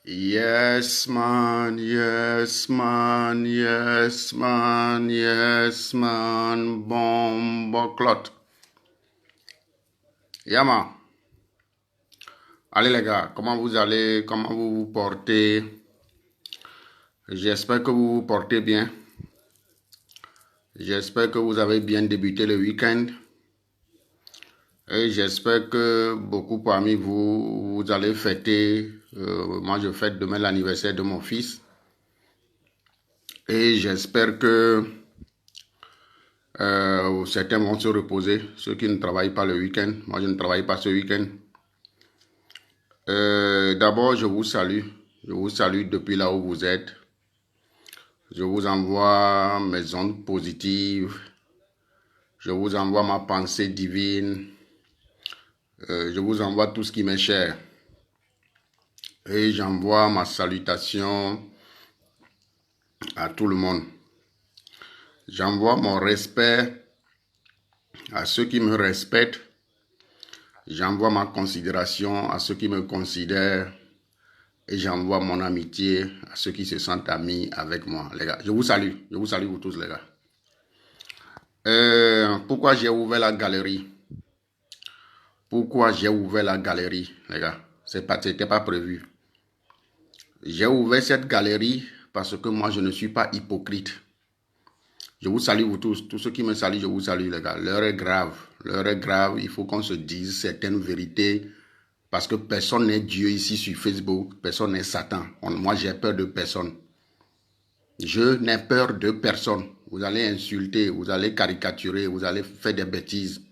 Yes, man, yes, man, yes, man, yes, man, bombe clot. Yama, allez les gars, comment vous allez, comment vous vous portez? J'espère que vous vous portez bien. J'espère que vous avez bien débuté le week-end. Et j'espère que beaucoup parmi vous, vous allez fêter. Moi, je fête demain l'anniversaire de mon fils. Et j'espère que certains vont se reposer, ceux qui ne travaillent pas le week-end. Moi, je ne travaille pas ce week-end. D'abord, je vous salue. Je vous salue depuis là où vous êtes. Je vous envoie mes ondes positives. Je vous envoie ma pensée divine. Je vous envoie tout ce qui m'est cher. Et j'envoie ma salutation à tout le monde. J'envoie mon respect à ceux qui me respectent. J'envoie ma considération à ceux qui me considèrent. Et j'envoie mon amitié à ceux qui se sentent amis avec moi, les gars. Je vous salue vous tous, les gars. Pourquoi j'ai ouvert la galerie? Pourquoi j'ai ouvert la galerie, les gars? C'était pas prévu. J'ai ouvert cette galerie parce que moi, je ne suis pas hypocrite. Je vous salue vous tous. Tous ceux qui me saluent, je vous salue, les gars. L'heure est grave. L'heure est grave. Il faut qu'on se dise certaines vérités. Parce que personne n'est Dieu ici sur Facebook. Personne n'est Satan. Moi, j'ai peur de personne. Je n'ai peur de personne. Vous allez insulter, vous allez caricaturer, vous allez faire des bêtises.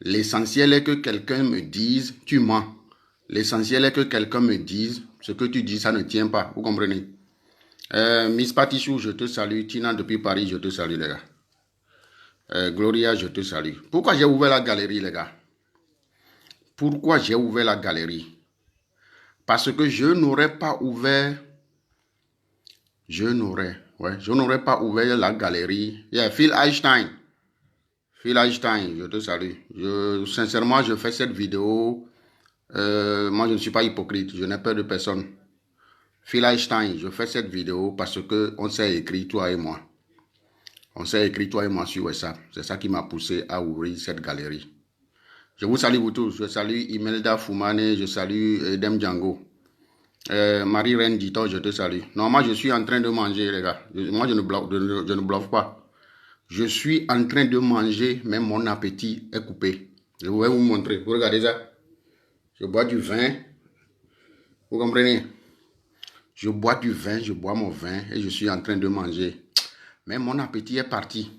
L'essentiel est que quelqu'un me dise, tu mens. L'essentiel est que quelqu'un me dise, ce que tu dis, ça ne tient pas. Vous comprenez? Miss Patichou, je te salue. Tina, depuis Paris, je te salue, les gars. Gloria, je te salue. Pourquoi j'ai ouvert la galerie, les gars? Pourquoi j'ai ouvert la galerie? Parce que je n'aurais pas ouvert... Je n'aurais pas ouvert la galerie. Yeah, Phil Einstein. Phil Einstein, je te salue. Sincèrement, je fais cette vidéo. Moi, je ne suis pas hypocrite. Je n'ai peur de personne. Phil Einstein, je fais cette vidéo parce que on s'est écrit, toi et moi. On s'est écrit, toi et moi, sur WhatsApp. C'est ça qui m'a poussé à ouvrir cette galerie. Je vous salue vous tous. Je salue Imelda Foumane. Je salue Edem Django. Marie-Reine Dito, je te salue. Non, moi, je suis en train de manger, les gars. Moi, je ne bluffe pas. Je suis en train de manger, mais mon appétit est coupé. Je vais vous montrer. Vous regardez ça? Je bois du vin. Vous comprenez? Je bois du vin, je bois mon vin et je suis en train de manger. Mais mon appétit est parti.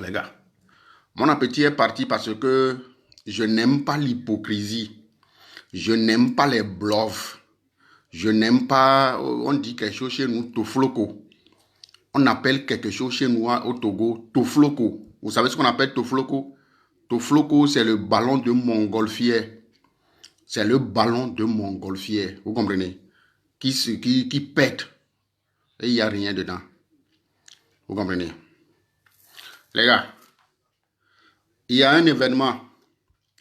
Les gars, mon appétit est parti parce que je n'aime pas l'hypocrisie. Je n'aime pas les bluffs. Je n'aime pas, on dit quelque chose chez nous, tofloko. On appelle quelque chose chez nous au Togo, tofloko. Vous savez ce qu'on appelle tofloko? Tofloko, c'est le ballon de montgolfière. C'est le ballon de montgolfière. Vous comprenez? Qui pète. Et il n'y a rien dedans. Vous comprenez? Les gars, il y a un événement.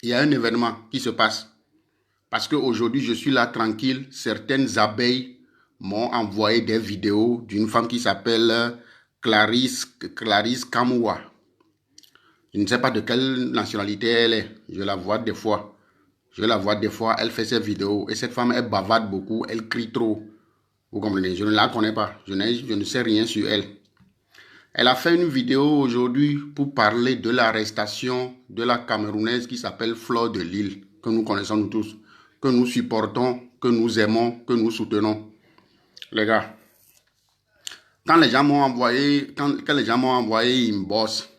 Il y a un événement qui se passe. Parce qu'aujourd'hui, je suis là tranquille. Certaines abeilles m'ont envoyé des vidéos d'une femme qui s'appelle Clarisse Kamoua. Je ne sais pas de quelle nationalité elle est. Je la vois des fois. Elle fait ses vidéos. Et cette femme, elle bavarde beaucoup. Elle crie trop. Vous comprenez? Je ne la connais pas. Je ne sais rien sur elle. Elle a fait une vidéo aujourd'hui pour parler de l'arrestation de la Camerounaise qui s'appelle Fleur de Lille, que nous connaissons nous tous, que nous supportons, que nous aimons, que nous soutenons. Les gars, quand les gens m'ont envoyé, ils me bossent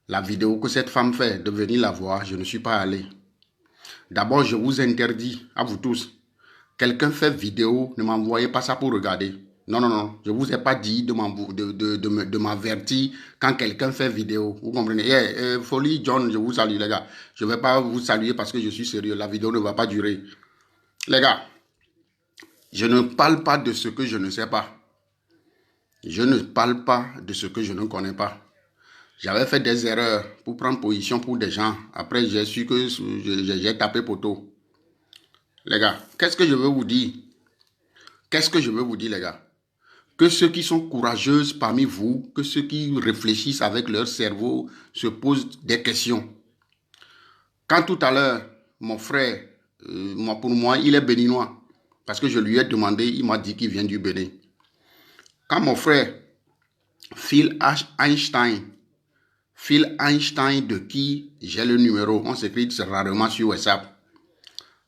la vidéo que cette femme fait de venir la voir, je ne suis pas allé. D'abord, je vous interdis, à vous tous, quelqu'un fait vidéo, ne m'envoyez pas ça pour regarder. Non, non, non, je ne vous ai pas dit de m'avertir quand quelqu'un fait vidéo. Vous comprenez? Folie John, je vous salue les gars. Je ne vais pas vous saluer parce que je suis sérieux. La vidéo ne va pas durer. Les gars, je ne parle pas de ce que je ne sais pas. Je ne parle pas de ce que je ne connais pas. J'avais fait des erreurs pour prendre position pour des gens. Après, j'ai su que j'ai tapé poteau. Les gars, qu'est-ce que je veux vous dire? qu'est-ce que je veux vous dire, les gars? Que ceux qui sont courageuses parmi vous, que ceux qui réfléchissent avec leur cerveau se posent des questions. Quand tout à l'heure, mon frère, pour moi, il est béninois. Parce que je lui ai demandé, il m'a dit qu'il vient du Bénin. Quand mon frère, Phil Einstein de qui j'ai le numéro, on s'écrit rarement sur WhatsApp.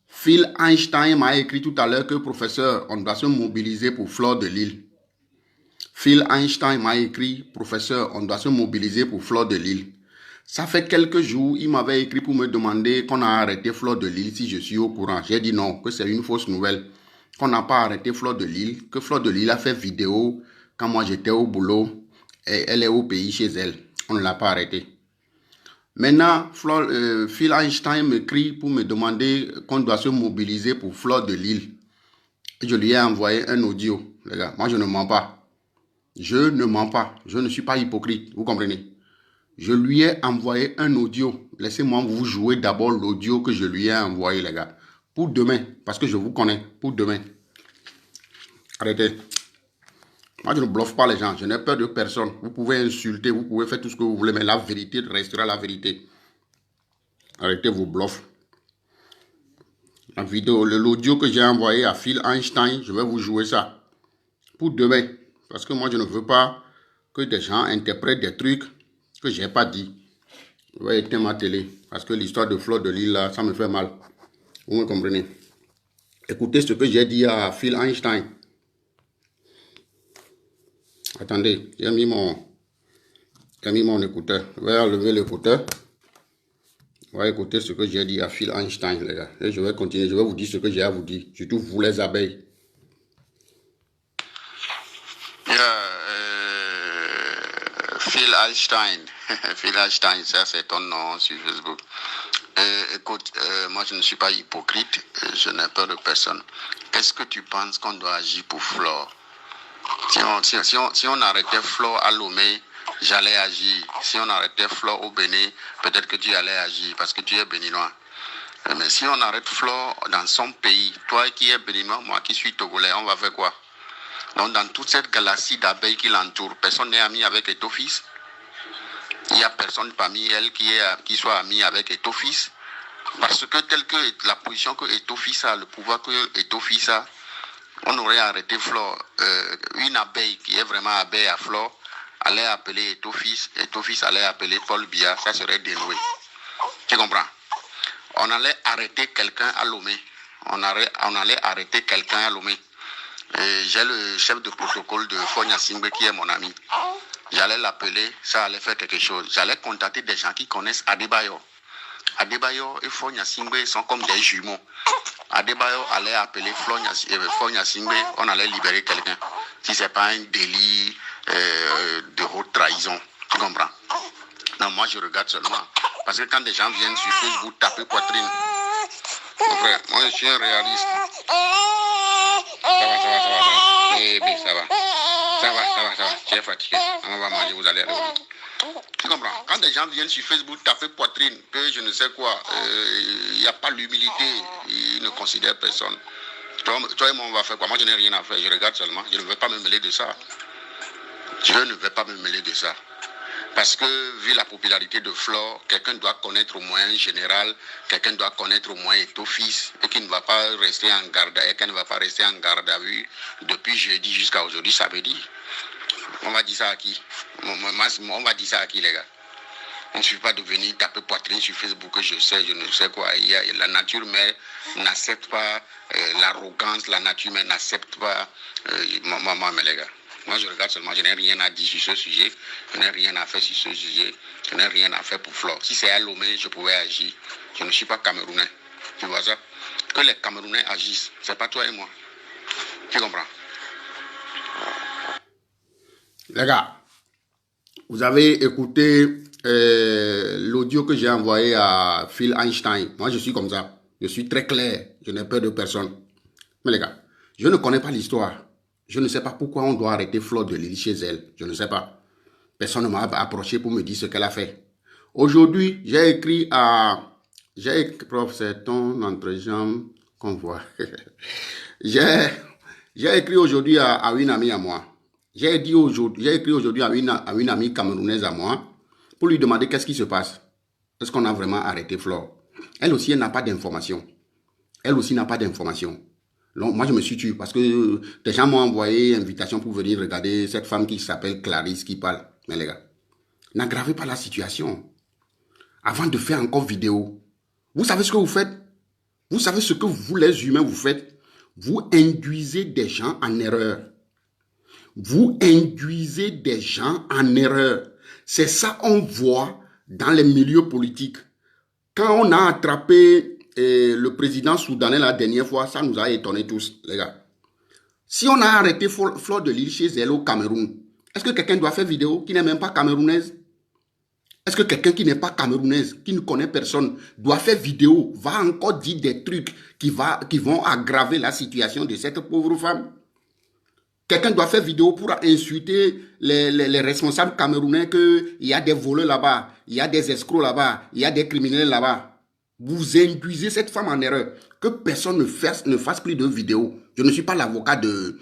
Phil Einstein m'a écrit tout à l'heure que professeur, on doit se mobiliser pour Fleur de Lille. Phil Einstein m'a écrit, professeur, on doit se mobiliser pour Fleur de Lille. Ça fait quelques jours, il m'avait écrit pour me demander qu'on a arrêté Fleur de Lille si je suis au courant. J'ai dit non, que c'est une fausse nouvelle. Qu'on n'a pas arrêté Fleur de Lille, que Fleur de Lille a fait vidéo quand moi j'étais au boulot et elle est au pays chez elle. On ne l'a pas arrêté. Maintenant, Phil Einstein m'écrit pour me demander qu'on doit se mobiliser pour Fleur de Lille. Et je lui ai envoyé un audio, les gars. Moi, je ne mens pas. Je ne mens pas. Je ne suis pas hypocrite. Vous comprenez? Je lui ai envoyé un audio. Laissez-moi vous jouer d'abord l'audio que je lui ai envoyé, les gars. Pour demain, parce que je vous connais. Pour demain. Arrêtez. Moi, je ne bluffe pas les gens. Je n'ai peur de personne. Vous pouvez insulter, vous pouvez faire tout ce que vous voulez, mais la vérité restera la vérité. Arrêtez vos bluffs. La vidéo, l'audio que j'ai envoyé à Phil Einstein, je vais vous jouer ça. Pour demain. Parce que moi, je ne veux pas que des gens interprètent des trucs que je n'ai pas dit. Je vais éteindre ma télé. Parce que l'histoire de Fleur de Lille, là, ça me fait mal. Vous me comprenez? Écoutez ce que j'ai dit à Phil Einstein. Attendez, j'ai mis mon écouteur. Je vais enlever l'écouteur. On va écouter ce que j'ai dit à Phil Einstein, les gars. Et je vais continuer, je vais vous dire ce que j'ai à vous dire. Surtout vous, les abeilles. Phil Einstein. Phil Einstein, ça c'est ton nom sur Facebook. Écoute, moi je ne suis pas hypocrite. Je n'ai peur de personne. Est-ce que tu penses qu'on doit agir pour Flore? Si on arrêtait Flore à Lomé, j'allais agir. Si on arrêtait Flore au Bénin, peut-être que tu allais agir parce que tu es béninois. Mais si on arrête Flore dans son pays, toi qui es béninois, moi qui suis togolais, on va faire quoi? Donc dans toute cette galaxie d'abeilles qui l'entoure, personne n'est ami avec Etophis. Il n'y a personne parmi elles qui soit ami avec Etophis. Parce que telle que la position que Etophis a, le pouvoir que Etophis a, on aurait arrêté Flore. Une abeille qui est vraiment abeille à Flore allait appeler Etophis. Etophis allait appeler Paul Biya. Ça serait dénoué. Tu comprends? On allait arrêter quelqu'un à Lomé. On allait arrêter quelqu'un à Lomé. J'ai le chef de protocole de Fogna Singbe qui est mon ami. J'allais l'appeler, ça allait faire quelque chose. J'allais contacter des gens qui connaissent Adebayo. Adebayo et Fogna Singbe sont comme des jumeaux. Adebayo allait appeler Fogna Singbe, on allait libérer quelqu'un. Si ce n'est pas un délit de haute trahison. Tu comprends? Non, moi je regarde seulement. Parce que quand des gens viennent sur Facebook taper poitrine, mon frère, moi je suis un réaliste. Ça va. Bébé, ça va. Ça va. Tu es fatigué. On va manger, vous allez revenir. Tu comprends? Quand des gens viennent sur Facebook taper poitrine, que je ne sais quoi, il n'y a pas l'humilité, ils ne considèrent personne. Toi et moi, on va faire quoi? Moi, je n'ai rien à faire, je regarde seulement. Je ne vais pas me mêler de ça. Je ne vais pas me mêler de ça. Parce que, vu la popularité de Flore, quelqu'un doit connaître au moins un général, quelqu'un doit connaître au moins Etophis, et qui ne va pas rester en garde, et qu'elle ne va pas rester en garde à vue depuis jeudi jusqu'à aujourd'hui, ça veut dire. On va dire ça à qui? On va dire ça à qui, les gars? On ne suffit pas de venir taper poitrine sur Facebook, que je ne sais quoi. La nature mère n'accepte pas l'arrogance, la nature mère n'accepte pas maman, mais les gars. Moi, je regarde seulement, je n'ai rien à dire sur ce sujet, je n'ai rien à faire sur ce sujet, je n'ai rien à faire pour Flore. Si c'est à Lomé, je pouvais agir. Je ne suis pas Camerounais. Tu vois ça? Que les Camerounais agissent, c'est pas toi et moi. Tu comprends? Les gars, vous avez écouté l'audio que j'ai envoyé à Phil Einstein. Moi, je suis comme ça. Je suis très clair. Je n'ai peur de personne. Mais les gars, je ne connais pas l'histoire. Je ne sais pas pourquoi on doit arrêter Fleur de Lille chez elle. Je ne sais pas. Personne ne m'a approché pour me dire ce qu'elle a fait. Aujourd'hui, j'ai écrit à... Prof, c'est ton entrejambe qu'on voit. J'ai J'ai écrit aujourd'hui à une amie à moi. J'ai écrit aujourd'hui à une amie camerounaise à moi pour lui demander qu'est-ce qui se passe. Est-ce qu'on a vraiment arrêté Flore? Elle aussi, elle n'a pas d'informations. Elle aussi n'a pas d'informations. Donc, moi, je me suis tué parce que des gens m'ont envoyé une invitation pour venir regarder cette femme qui s'appelle Clarisse qui parle. Mais les gars, n'aggravez pas la situation. Avant de faire encore vidéo, vous savez ce que vous faites? Vous savez ce que vous, les humains, vous faites? Vous induisez des gens en erreur. Vous induisez des gens en erreur. C'est ça qu'on voit dans les milieux politiques. Quand on a attrapé le président soudanais la dernière fois, ça nous a étonnés tous, les gars. Si on a arrêté Fleur de Lys chez elle au Cameroun, est-ce que quelqu'un doit faire vidéo qui n'est même pas camerounaise? Est-ce que quelqu'un qui n'est pas camerounaise, qui ne connaît personne, doit faire vidéo, va encore dire des trucs qui vont aggraver la situation de cette pauvre femme? Quelqu'un doit faire vidéo pour insulter les responsables camerounais qu'il y a des voleurs là-bas, il y a des escrocs là-bas, il y a des criminels là-bas. Vous induisez cette femme en erreur. Que personne ne fasse plus de vidéos. Je ne suis pas l'avocat de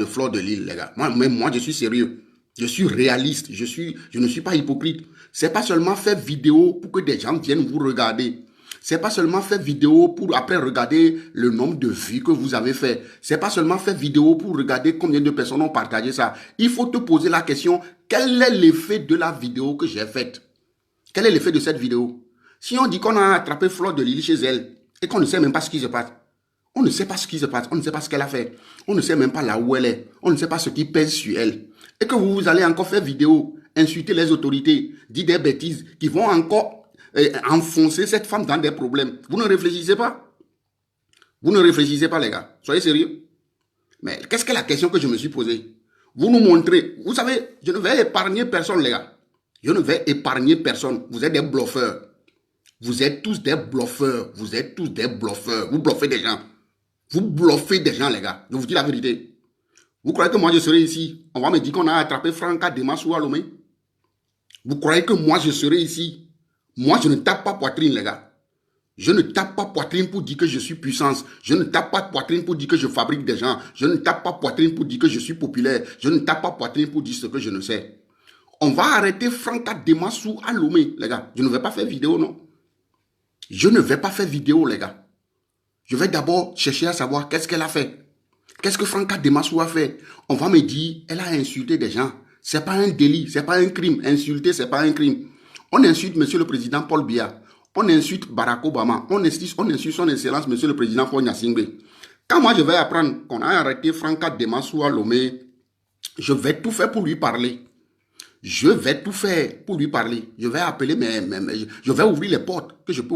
Fleur de Lys, les gars. Moi, je suis sérieux. Je suis réaliste. Je ne suis pas hypocrite. C'est pas seulement faire vidéo pour que des gens viennent vous regarder. C'est pas seulement faire vidéo pour après regarder le nombre de vues que vous avez fait. C'est pas seulement faire vidéo pour regarder combien de personnes ont partagé ça. Il faut te poser la question, quel est l'effet de la vidéo que j'ai faite? Quel est l'effet de cette vidéo? Si on dit qu'on a attrapé Fleur de Lys chez elle et qu'on ne sait même pas ce qui se passe, on ne sait pas ce qui se passe, on ne sait pas ce qu'elle a fait, on ne sait même pas là où elle est, on ne sait pas ce qui pèse sur elle. Et que vous allez encore faire vidéo, insulter les autorités, dire des bêtises qui vont encore enfoncer cette femme dans des problèmes. Vous ne réfléchissez pas? Vous ne réfléchissez pas, les gars. Soyez sérieux. Mais qu'est-ce que la question que je me suis posée? Vous nous montrez. Vous savez, je ne vais épargner personne, les gars. Je ne vais épargner personne. Vous êtes des bluffeurs. Vous êtes tous des bluffeurs. Vous êtes tous des bluffeurs. Vous bluffez des gens. Vous bluffez des gens, les gars. Je vous dis la vérité. Vous croyez que moi, je serai ici? On va me dire qu'on a attrapé Franca Demassou à Lomé? Vous croyez que moi, je serai ici? Moi, je ne tape pas poitrine, les gars. Je ne tape pas poitrine pour dire que je suis puissance. Je ne tape pas poitrine pour dire que je fabrique des gens. Je ne tape pas poitrine pour dire que je suis populaire. Je ne tape pas poitrine pour dire ce que je ne sais. On va arrêter Franca Demassou à Lomé, les gars. Je ne vais pas faire vidéo, non. Je ne vais pas faire vidéo, les gars. Je vais d'abord chercher à savoir qu'est-ce qu'elle a fait. Qu'est-ce que Franca Demassou a fait? On va me dire, elle a insulté des gens. C'est pas un délit, c'est pas un crime. Insulter, c'est pas un crime. On insulte Monsieur le Président Paul Biya. On insulte Barack Obama. On insulte son Excellence Monsieur le Président Faure Gnassingbé. Quand moi je vais apprendre qu'on a arrêté Franca Demassou à Lomé, je vais tout faire pour lui parler. Je vais tout faire pour lui parler. Je vais appeler je vais ouvrir les portes que je peux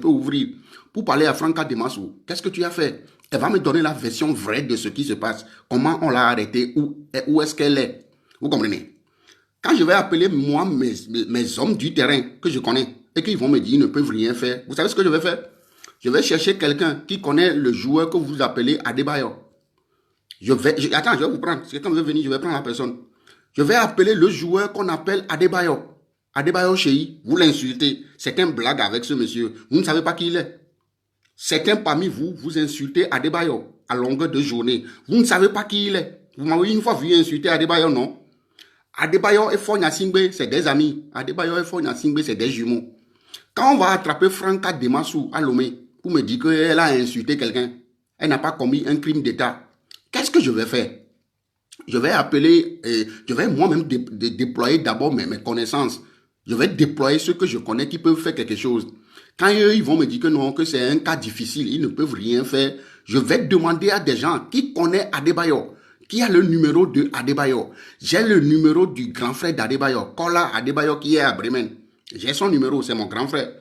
ouvrir pour parler à Franca Demassou. Qu'est-ce que tu as fait? Elle va me donner la version vraie de ce qui se passe. Comment on l'a arrêté? Où est-ce qu'elle est? Vous comprenez? Quand je vais appeler moi mes hommes du terrain que je connais et qu'ils vont me dire qu'ils ne peuvent rien faire, vous savez ce que je vais faire? Je vais chercher quelqu'un qui connaît le joueur que vous appelez Adebayor. Attends, je vais vous prendre. Si quelqu'un veut venir, je vais prendre la personne. Je vais appeler le joueur qu'on appelle Adebayor. Adebayor Cheyi, vous l'insultez. C'est un blague avec ce monsieur. Vous ne savez pas qui il est. Certains parmi vous, vous insultez Adebayor à longueur de journée. Vous ne savez pas qui il est. Vous m'avez une fois vu insulter Adebayor, non? Adebayor et Faure Gnassingbé, c'est des amis. Adebayor et Faure Gnassingbé, c'est des jumeaux. Quand on va attraper Franca Demassou à Lomé pour me dire qu'elle a insulté quelqu'un, elle n'a pas commis un crime d'État, qu'est-ce que je vais faire? Je vais appeler, je vais moi-même déployer d'abord mes connaissances. Je vais déployer ceux que je connais qui peuvent faire quelque chose. Quand eux, ils vont me dire que non, que c'est un cas difficile, ils ne peuvent rien faire, je vais demander à des gens qui connaissent Adebayor, qui a le numéro de Adebayor. J'ai le numéro du grand frère d'Adebayor, Kola Adebayor, qui est à Bremen. J'ai son numéro, c'est mon grand frère.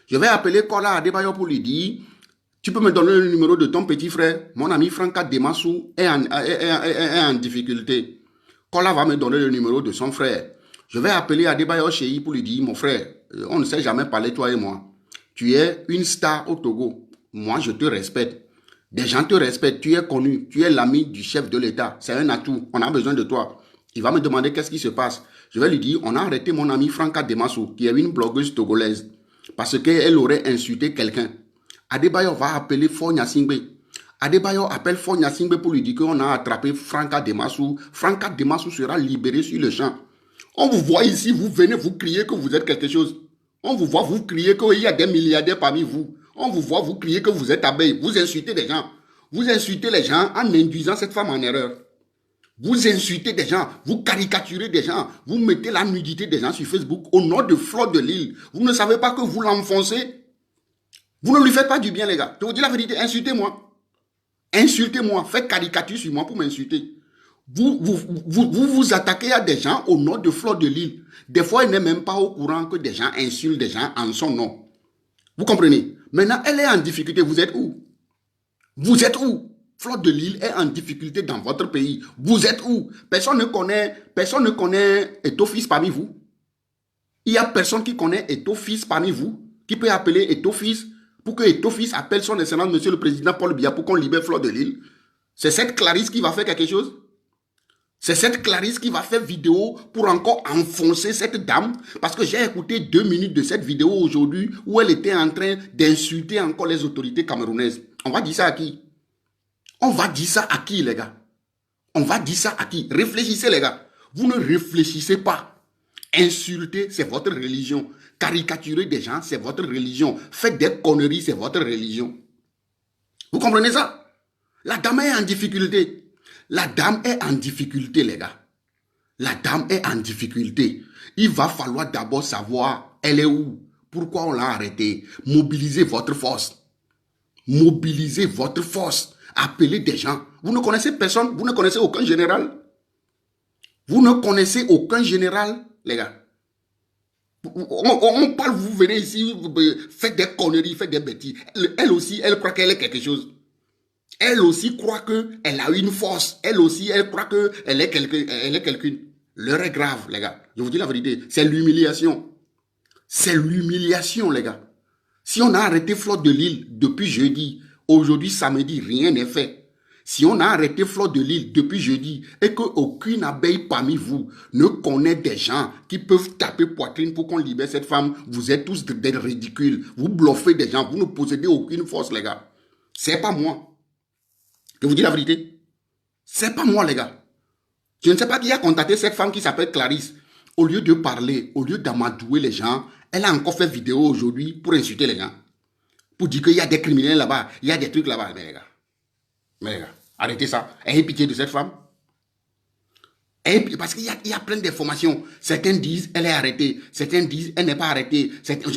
Je vais appeler Kola Adebayor pour lui dire, tu peux me donner le numéro de ton petit frère? Mon ami Franca Demassou est en difficulté. Kola va me donner le numéro de son frère. Je vais appeler Adebayor Cheyi pour lui dire, mon frère, on ne s'est jamais parlé, toi et moi. Tu es une star au Togo. Moi, je te respecte. Des gens te respectent. Tu es connu. Tu es l'ami du chef de l'État. C'est un atout. On a besoin de toi. Il va me demander qu'est-ce qui se passe. Je vais lui dire, on a arrêté mon ami Franca Demassou, qui est une blogueuse togolaise, parce qu'elle aurait insulté quelqu'un. Adebayor va appeler Faure Gnassingbé. Adebayo appelle Fonya Singbe pour lui dire qu'on a attrapé Franca Demassou. Franca Demassou sera libéré sur le champ. On vous voit ici, vous venez, vous criez que vous êtes quelque chose. On vous voit, vous criez qu'il y a des milliardaires parmi vous. On vous voit, vous criez que vous êtes abeille. Vous insultez des gens. Vous insultez les gens en induisant cette femme en erreur. Vous insultez des gens, vous caricaturez des gens, vous mettez la nudité des gens sur Facebook au nom de Fleur de Lille. Vous ne savez pas que vous l'enfoncez. Vous ne lui faites pas du bien, les gars. Je vous dis la vérité, insultez-moi. Insultez-moi, faites caricature sur moi pour m'insulter. Vous attaquez à des gens au nom de Fleur de Lille. Des fois, elle n'est même pas au courant que des gens insultent des gens en son nom. Vous comprenez? Maintenant, elle est en difficulté. Vous êtes où? Vous êtes où? Fleur de Lille est en difficulté dans votre pays. Vous êtes où? Personne ne connaît Eto-Fils parmi vous. Il n'y a personne qui connaît Eto-Fils parmi vous, qui peut appeler Eto-Fils pour que Eto-Fils appelle son excellence, monsieur le président Paul Biya, pour qu'on libère Fleur de Lille. C'est cette Clarisse qui va faire quelque chose? C'est cette Clarisse qui va faire vidéo pour encore enfoncer cette dame? Parce que j'ai écouté 2 minutes de cette vidéo aujourd'hui où elle était en train d'insulter encore les autorités camerounaises. On va dire ça à qui? On va dire ça à qui, les gars? On va dire ça à qui? Réfléchissez, les gars. Vous ne réfléchissez pas. Insulter, c'est votre religion. Caricaturer des gens, c'est votre religion. Faites des conneries, c'est votre religion. Vous comprenez ça? La dame est en difficulté. La dame est en difficulté, les gars. La dame est en difficulté. Il va falloir d'abord savoir, elle est où? Pourquoi on l'a arrêtée? Mobilisez votre force. Mobilisez votre force. Appelez des gens. Vous ne connaissez personne. Vous ne connaissez aucun général. Vous ne connaissez aucun général, les gars. On parle, vous venez ici, vous faites des conneries, faites des bêtises. Elle aussi, elle croit qu'elle est quelque chose. Elle aussi croit qu'elle a une force. Elle aussi, elle croit qu'elle est quelqu'un. L'heure est grave, les gars. Je vous dis la vérité. C'est l'humiliation. C'est l'humiliation, les gars. Si on a arrêté Fleur de Lille depuis jeudi, aujourd'hui, samedi, rien n'est fait. Si on a arrêté Fleur de Lille depuis jeudi et qu'aucune abeille parmi vous ne connaît des gens qui peuvent taper poitrine pour qu'on libère cette femme, vous êtes tous des ridicules. Vous bluffez des gens. Vous ne possédez aucune force, les gars. C'est pas moi. Je vous dis la vérité. C'est pas moi, les gars. Je ne sais pas qui a contacté cette femme qui s'appelle Clarisse. Au lieu de parler, au lieu d'amadouer les gens, elle a encore fait vidéo aujourd'hui pour insulter les gens. Pour dire qu'il y a des criminels là-bas, il y a des trucs là-bas. Mais les gars, arrêtez ça. Ayez pitié de cette femme. Parce qu'il y a plein d'informations. Certains disent elle est arrêtée. Certains disent elle n'est pas arrêtée.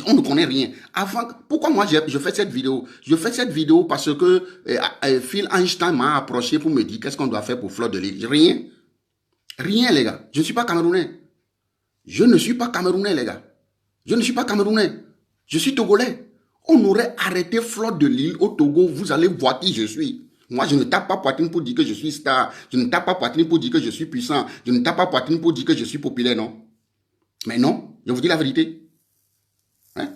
On ne connaît rien. Pourquoi moi je fais cette vidéo? Je fais cette vidéo parce que Phil Einstein m'a approché pour me dire qu'est-ce qu'on doit faire pour Fleur de Lille. Rien. Rien, les gars. Je ne suis pas camerounais. Je ne suis pas camerounais, les gars. Je ne suis pas camerounais. Je suis togolais. On aurait arrêté Fleur de Lille au Togo. Vous allez voir qui je suis. Moi, je ne tape pas poitrine pour dire que je suis star. Je ne tape pas poitrine pour dire que je suis puissant. Je ne tape pas poitrine pour dire que je suis populaire, non. Mais non, je vous dis la vérité. Hein?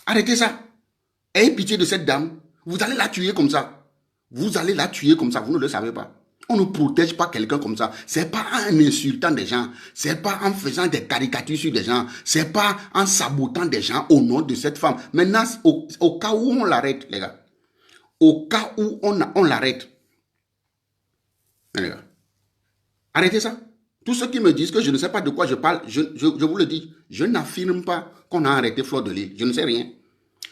Arrêtez ça. Ayez pitié de cette dame. Vous allez la tuer comme ça. Vous allez la tuer comme ça. Vous ne le savez pas. On ne protège pas quelqu'un comme ça. C'est pas en insultant des gens. C'est pas en faisant des caricatures sur des gens. C'est pas en sabotant des gens au nom de cette femme. Maintenant, au cas où on l'arrête, les gars. Au cas où on l'arrête. Les gars. Arrêtez ça. Tous ceux qui me disent que je ne sais pas de quoi je parle, je vous le dis. Je n'affirme pas qu'on a arrêté Fleur de Lille. Je ne sais rien.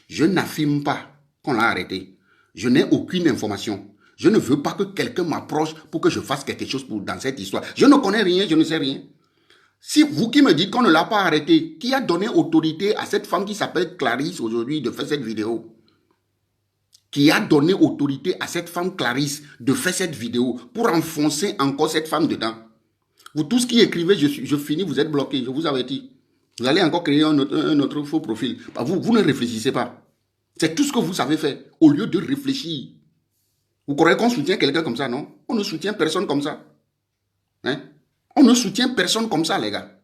Je n'affirme pas qu'on l'a arrêté. Je n'ai aucune information. Je ne veux pas que quelqu'un m'approche pour que je fasse quelque chose dans cette histoire. Je ne connais rien, je ne sais rien. Si vous qui me dites qu'on ne l'a pas arrêté, qui a donné autorité à cette femme qui s'appelle Clarisse aujourd'hui de faire cette vidéo? Qui a donné autorité à cette femme Clarisse de faire cette vidéo pour enfoncer encore cette femme dedans? Vous tous qui écrivez, je finis, vous êtes bloqués, je vous avertis. Vous allez encore créer un autre faux profil. Vous ne réfléchissez pas. C'est tout ce que vous savez faire. Au lieu de réfléchir. Vous croyez qu'on soutient quelqu'un comme ça, non? On ne soutient personne comme ça. Hein? On ne soutient personne comme ça, les gars.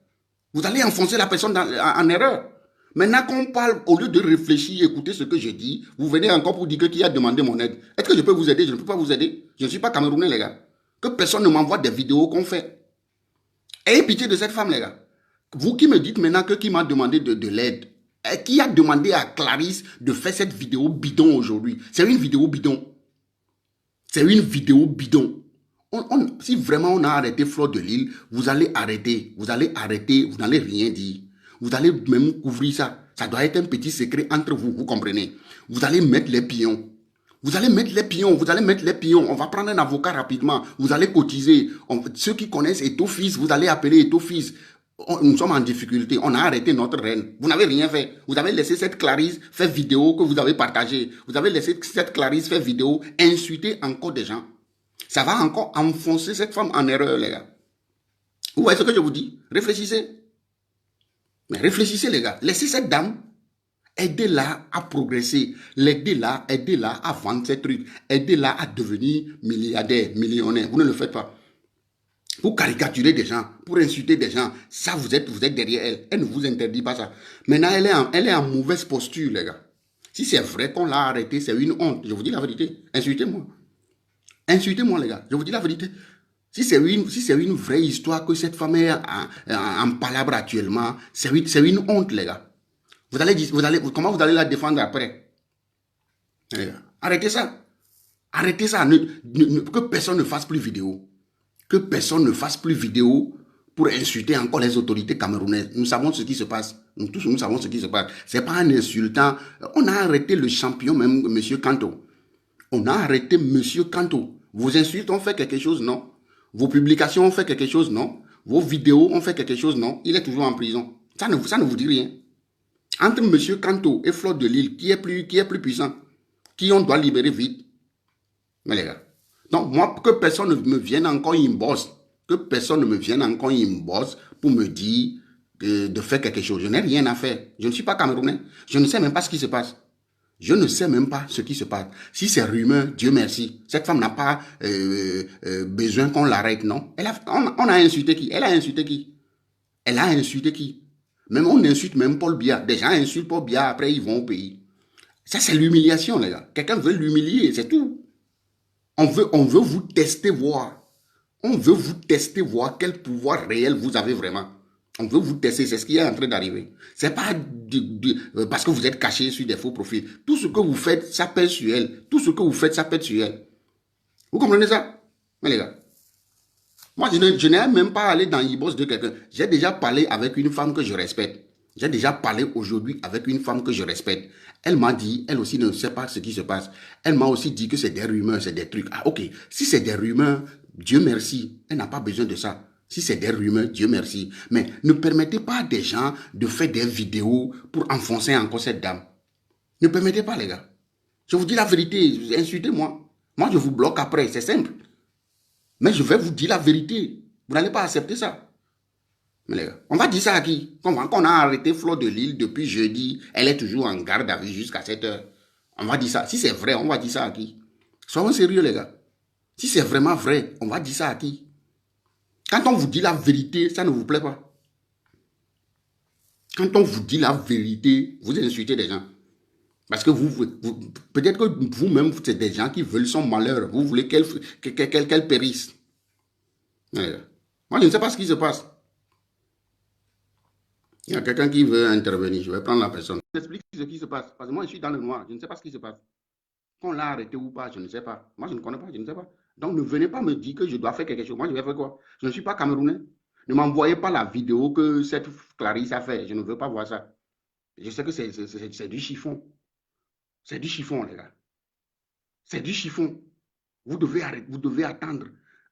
Vous allez enfoncer la personne en erreur. Maintenant qu'on parle, au lieu de réfléchir, écouter ce que je dis, vous venez encore pour dire que qui a demandé mon aide. Est-ce que je peux vous aider? Je ne peux pas vous aider. Je ne suis pas camerounais, les gars. Que personne ne m'envoie des vidéos qu'on fait. Ayez pitié de cette femme, les gars. Vous qui me dites maintenant que qui m'a demandé de l'aide, qui a demandé à Clarisse de faire cette vidéo bidon aujourd'hui? C'est une vidéo bidon. C'est une vidéo bidon. Si vraiment on a arrêté Fleur de Lille, vous allez arrêter. Vous allez arrêter, vous n'allez rien dire. Vous allez même couvrir ça. Ça doit être un petit secret entre vous, vous comprenez. Vous allez mettre les pions. Vous allez mettre les pions, vous allez mettre les pions. On va prendre un avocat rapidement. Vous allez cotiser. Ceux qui connaissent Eto'o-Fils, vous allez appeler Eto'o-Fils. Nous sommes en difficulté. On a arrêté notre reine. Vous n'avez rien fait. Vous avez laissé cette Clarisse faire vidéo que vous avez partagée. Vous avez laissé cette Clarisse faire vidéo insulter encore des gens. Ça va encore enfoncer cette femme en erreur, les gars. Vous voyez ce que je vous dis? Réfléchissez. Mais réfléchissez, les gars. Laissez cette dame. Aidez-la à progresser. Aidez-la à vendre ses trucs. Aidez-la à devenir milliardaire, millionnaire. Vous ne le faites pas. Pour caricaturer des gens, pour insulter des gens, ça vous êtes derrière elle. Elle ne vous interdit pas ça. Maintenant, elle est en mauvaise posture, les gars. Si c'est vrai qu'on l'a arrêtée, c'est une honte. Je vous dis la vérité. Insultez-moi. Insultez-moi, les gars. Je vous dis la vérité. Si c'est une vraie histoire que cette femme est en palabre actuellement, c'est une honte, les gars. Comment vous allez la défendre après? Arrêtez ça. Arrêtez ça. Que personne ne fasse plus vidéo. Que personne ne fasse plus vidéo pour insulter encore les autorités camerounaises. Nous savons ce qui se passe. Nous tous, nous savons ce qui se passe. Ce n'est pas un insultant. On a arrêté le champion même, M. Kanto. On a arrêté M. Kanto. Vos insultes ont fait quelque chose, non? Vos publications ont fait quelque chose, non? Vos vidéos ont fait quelque chose, non? Il est toujours en prison. Ça ne vous dit rien. Entre M. Kanto et Fleur de Lille, qui est plus puissant? Qui on doit libérer vite? Mais les gars. Donc, moi, que personne ne me vienne encore inbox, que personne ne me vienne encore inbox pour me dire de faire quelque chose. Je n'ai rien à faire. Je ne suis pas camerounais. Je ne sais même pas ce qui se passe. Je ne sais même pas ce qui se passe. Si c'est rumeur, Dieu merci. Cette femme n'a pas besoin qu'on l'arrête, non? On a insulté qui? Elle a insulté qui? Elle a insulté qui? Même on insulte même Paul Biya. Des gens insultent Paul Biya, après ils vont au pays. Ça, c'est l'humiliation, les gars. Quelqu'un veut l'humilier, c'est tout. On veut vous tester, voir. On veut vous tester, voir quel pouvoir réel vous avez vraiment. On veut vous tester, c'est ce qui est en train d'arriver. C'est pas parce que vous êtes caché sur des faux profils. Tout ce que vous faites, ça pèse sur elle. Tout ce que vous faites, ça pèse sur elle. Vous comprenez ça? Mais les gars, moi, je n'ai même pas allé dans l'e-boss de quelqu'un. J'ai déjà parlé avec une femme que je respecte. J'ai déjà parlé aujourd'hui avec une femme que je respecte. Elle m'a dit, elle aussi ne sait pas ce qui se passe. Elle m'a aussi dit que c'est des rumeurs, c'est des trucs. Ah, ok. Si c'est des rumeurs, Dieu merci. Elle n'a pas besoin de ça. Si c'est des rumeurs, Dieu merci. Mais ne permettez pas à des gens de faire des vidéos pour enfoncer encore cette dame. Ne permettez pas, les gars. Je vous dis la vérité. Insultez-moi. Moi, je vous bloque après. C'est simple. Mais je vais vous dire la vérité. Vous n'allez pas accepter ça. Mais les gars, on va dire ça à qui? Qu'on a arrêté Fleur de Lille depuis jeudi. Elle est toujours en garde à vue jusqu'à 7 heures. On va dire ça. Si c'est vrai, on va dire ça à qui? Soyons sérieux, les gars. Si c'est vraiment vrai, on va dire ça à qui? Quand on vous dit la vérité, ça ne vous plaît pas. Quand on vous dit la vérité, vous insultez des gens. Parce que peut-être que vous-même, c'est des gens qui veulent son malheur. Vous voulez qu'elle périsse. Moi, je ne sais pas ce qui se passe. Il y a quelqu'un qui veut intervenir. Je vais prendre la personne. Je vous explique ce qui se passe. Parce que moi, je suis dans le noir. Je ne sais pas ce qui se passe. Qu'on l'a arrêté ou pas, je ne sais pas. Moi, je ne connais pas. Je ne sais pas. Donc, ne venez pas me dire que je dois faire quelque chose. Moi, je vais faire quoi? Je ne suis pas camerounais. Ne m'envoyez pas la vidéo que cette Clarisse a fait. Je ne veux pas voir ça. Je sais que c'est du chiffon. C'est du chiffon, les gars. C'est du chiffon. Vous devez attendre,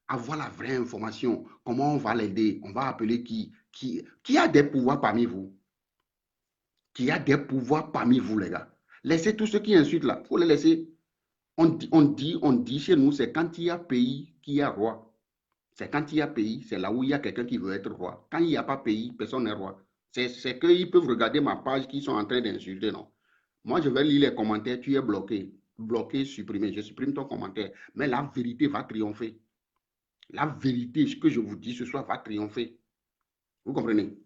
avoir la vraie information. Comment on va l'aider? On va appeler qui a des pouvoirs parmi vous? Qui a des pouvoirs parmi vous, les gars? Laissez tous ceux qui insultent là. Il faut les laisser. On dit chez nous, c'est quand il y a pays qu'il y a roi. C'est quand il y a pays, c'est là où il y a quelqu'un qui veut être roi. Quand il n'y a pas pays, personne n'est roi. C'est qu'ils peuvent regarder ma page qui sont en train d'insulter, non? Moi, je vais lire les commentaires, tu es bloqué. Bloqué, supprimé. Je supprime ton commentaire. Mais la vérité va triompher. La vérité, ce que je vous dis ce soir, va triompher. Vous comprenez?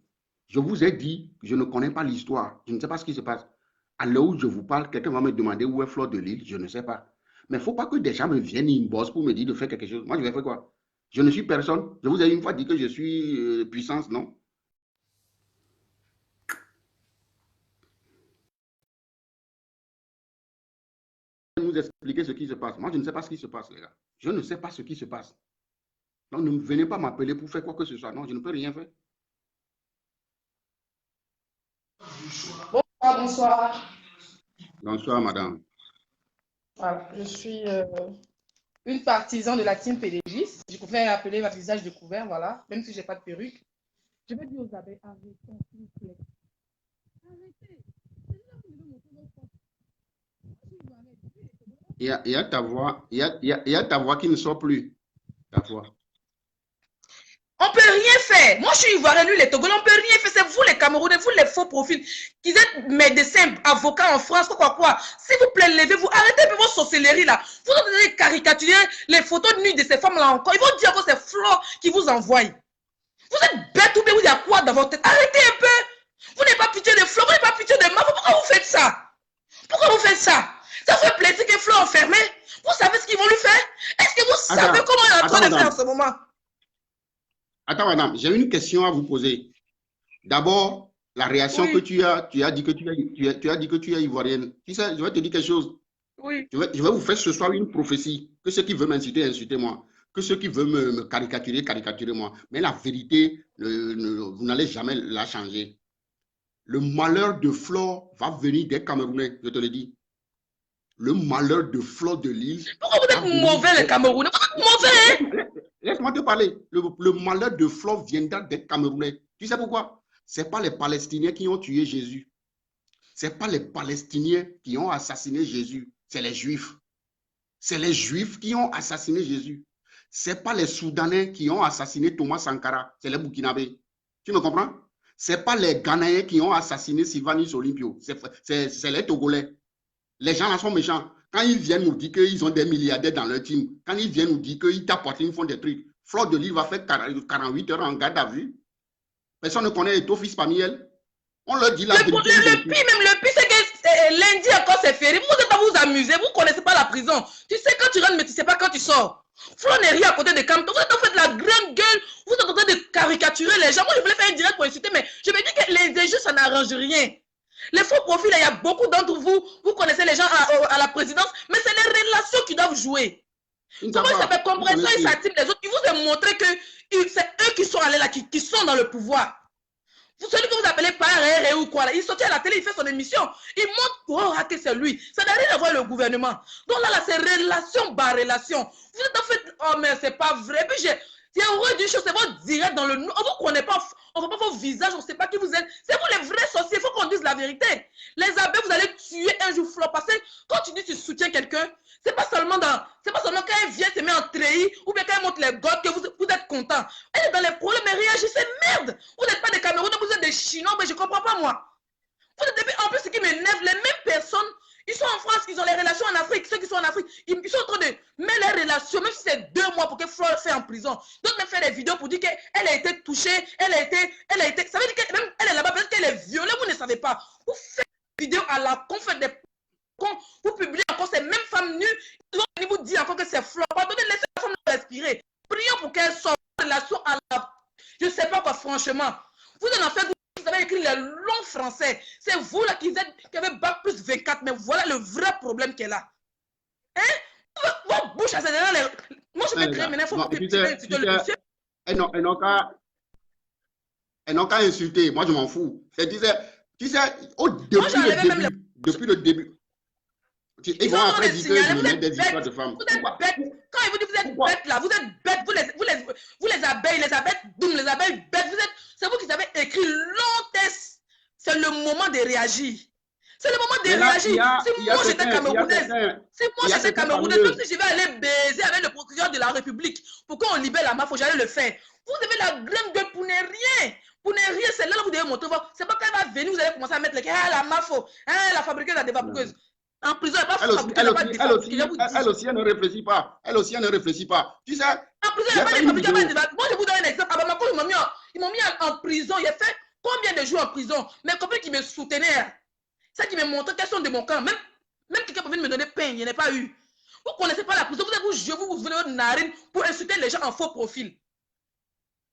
Je vous ai dit, je ne connais pas l'histoire. Je ne sais pas ce qui se passe. À l'heure où je vous parle, quelqu'un va me demander où est Fleur de Lille. Je ne sais pas. Mais il ne faut pas que des gens me viennent inbox pour me dire de faire quelque chose. Moi, je vais faire quoi? Je ne suis personne. Je vous ai une fois dit que je suis puissance, non? Nous expliquer ce qui se passe. Moi, je ne sais pas ce qui se passe, les gars. Je ne sais pas ce qui se passe. Donc, ne venez pas m'appeler pour faire quoi que ce soit. Non, je ne peux rien faire. Bonsoir, bonsoir. Bonsoir, madame. Voilà, je suis une partisan de la team PDG. Je préfère appeler votre visage découvert, voilà, même si je n'ai pas de perruque. Je vais dire aux abeilles, arrêtez, s'il vous plaît. Arrêtez. Il y a ta voix, il y a ta voix qui ne sort plus. Ta voix. On ne peut rien faire. Moi, je suis ivoirienne, lui, les Togolais, on ne peut rien faire. C'est vous, les Camerounais, vous, les faux profils, qui êtes médecins, avocats en France, quoi. S'il vous plaît, levez-vous. Arrêtez un peu vos sorcelleries, là. Vous allez caricaturer les photos de nuit de ces femmes-là encore. Ils vont dire que c'est Flo qui vous envoie. Vous êtes bête ou bien vous avez quoi dans votre tête? Arrêtez un peu. Vous n'avez pas pitié de Flo, vous n'avez pas pitié de Mafo. Pourquoi vous faites ça? Pourquoi vous faites ça? Ça fait plaisir que Flo est enfermé. Vous savez ce qu'ils vont lui faire? Est-ce que vous savez comment il est en train de faire en ce moment? Attends, madame, j'ai une question à vous poser. D'abord, la réaction que tu as dit que tu es ivoirienne. Tu sais, je vais te dire quelque chose. Oui. Je vais vous faire ce soir une prophétie. Que ceux qui veulent m'insulter, insultez-moi. Que ceux qui veulent me caricaturer, caricaturez-moi. Mais la vérité, vous n'allez jamais la changer. Le malheur de Flore va venir des Camerounais, je te le dis. Le malheur de Flore de Lille. Pourquoi vous êtes mauvais, les Camerounais? Vous êtes mauvais, hein? Laisse-moi te parler. Le malheur de Flore viendra des Camerounais. Tu sais pourquoi? Ce n'est pas les Palestiniens qui ont tué Jésus. Ce n'est pas les Palestiniens qui ont assassiné Jésus. C'est les Juifs. C'est les Juifs qui ont assassiné Jésus. Ce n'est pas les Soudanais qui ont assassiné Thomas Sankara. C'est les Burkinabés. Tu me comprends? Ce n'est pas les Ghanéens qui ont assassiné Sylvanus Olympio. C'est les Togolais. Les gens là sont méchants. Quand ils viennent nous dire qu'ils ont des milliardaires dans leur team, quand ils viennent nous dire qu'ils t'apportent, ils font des trucs, Flore de Lille va faire 48 heures en garde à vue. Personne ne connaît les fils parmi elles. On leur dit la vérité. Le pire, c'est que lundi encore c'est férié. Vous êtes à vous amuser. Vous ne connaissez pas la prison. Tu sais quand tu rentres, mais tu ne sais pas quand tu sors. Flore n'est rien à côté de Campton. Vous êtes en fait de la grande gueule. Vous êtes en train de caricaturer les gens. Moi, je voulais faire un direct pour insulter, mais je me dis que les injustes, ça n'arrange rien. Les faux profils, il y a beaucoup d'entre vous, vous connaissez les gens à la présidence, mais c'est les relations qui doivent jouer. Comment ça fait compréhension et s'attire les autres? Ils vous ont montré que c'est eux qui sont allés là, qui sont dans le pouvoir. Celui que vous appelez Paré ou quoi, là, il sortit à la télé, il fait son émission. Il montre pour rater c'est lui. Ça n'a rien à voir avec le gouvernement. Donc là, c'est relation par relation. Vous êtes en fait, oh mais c'est pas vrai. Puis j'ai horreur d'une chose, c'est votre direct dans le... On ne vous connaît pas, on ne voit pas vos visages, on ne sait pas qui vous êtes. C'est vous les vrais sorciers, il faut qu'on dise la vérité. Les abeilles, vous allez tuer un jour Flore. Parce que quand tu dis que tu soutiens quelqu'un, c'est pas seulement quand elle vient se met en treillis ou bien quand elle monte les gosses que vous êtes content. Elle est dans les problèmes, mais réagissez, merde. Vous n'êtes pas des Camerounais, vous êtes des Chinois, mais je ne comprends pas moi. Vous êtes en plus, ce qui m'énerve, les mêmes personnes, ils sont en France, ils ont les relations en Afrique. Ceux qui sont en Afrique, ils sont en train de mettre les relations, même si c'est 2 mois pour que Flore soit en prison. D'autres même faire des vidéos pour dire qu'elle a été touchée, elle a été, ça veut dire que même elle est là-bas, peut-être qu'elle est violée, vous ne savez pas. Vous faites des vidéos à la con, faites des cons, vous publiez encore ces mêmes femmes nues, ils vont venir vous dire encore que c'est Flore. Pardonnez, laissez la femme respirer. Prions pour qu'elle sorte de relation à la... Je ne sais pas quoi, franchement. Vous en fait, vous avez écrit les longs français. C'est vous là qui avez bac plus 24, mais voilà le vrai problème qu'elle a. Hein? Votre bouche, c'est derrière les... Moi, je vais créer maintenant, il faut que le monsieur. Elles n'ont qu'à insulter. Moi, je m'en fous. Tu sais, depuis le début, ils vont après dire que je me mets des histoires de femmes. Vous êtes bêtes. Quand ils vous disent vous êtes bêtes là, vous êtes bêtes, vous les abeilles, les abeilles bêtes, c'est vous qui avez écrit long test. C'est le moment de réagir. C'est le moment de réagir. Si moi j'étais camerounaise, même si je vais aller baiser avec le procureur de la République pour qu'on libère la mafia, j'allais le faire. Vous avez la grande gueule pour ne rien. Pour ne rien, c'est là que vous devez montrer. C'est pas quand elle va venir, vous allez commencer à mettre les la mafia, la fabriqueuse, la dévaporeuse. En prison, elle aussi, elle ne réfléchit pas. Elle aussi, elle ne réfléchit pas. Tu sais, en prison, il n'y a pas de fabriqueur. Moi, je vous donne un exemple. À Bamako, ils m'ont mis en prison. Il a fait combien de jours en prison? Mes copains qui me soutenaient, ça qui me montraient qu'elles sont de mon camp. Même quelqu'un peut venir me donner pain, il n'y en a pas eu. Vous ne connaissez pas la prison. Vous venez votre narine pour insulter les gens en faux profil.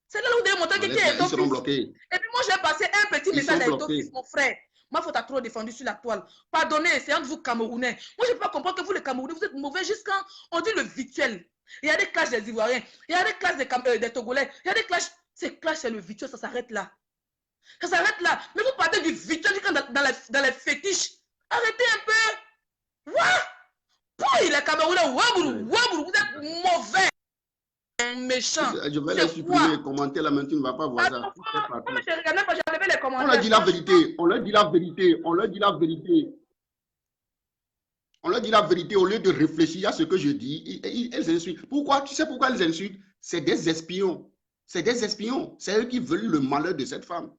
C'est là où vous devez montrer qui est ton fils. Et puis moi, j'ai passé un petit message à ton fils, mon frère. Moi, il faut t'as trop défendu sur la toile. Pardonnez, c'est entre vous Camerounais. Moi, je ne peux pas comprendre que vous, les Camerounais, vous êtes mauvais juste quand on dit le virtuel. Il y a des clashs des Ivoiriens, il y a des clashs des Togolais, il y a des clashs. Ces clashs, c'est le virtuel, ça s'arrête là. Ça s'arrête là. Mais vous partez du virtuel dans les fétiches. Arrêtez un peu. What? Puis les Camerounais, wabourou, wabourou, vous êtes mauvais. Méchant. Je vais les supprimer, les commenter là, maintenant tu ne vas pas voir ça. On leur dit la vérité, on leur dit la vérité, on leur dit la vérité. On leur dit la vérité au lieu de réfléchir à ce que je dis. Elles insultent. Pourquoi? Tu sais pourquoi elles insultent? C'est des espions. C'est des espions. C'est eux qui veulent le malheur de cette femme.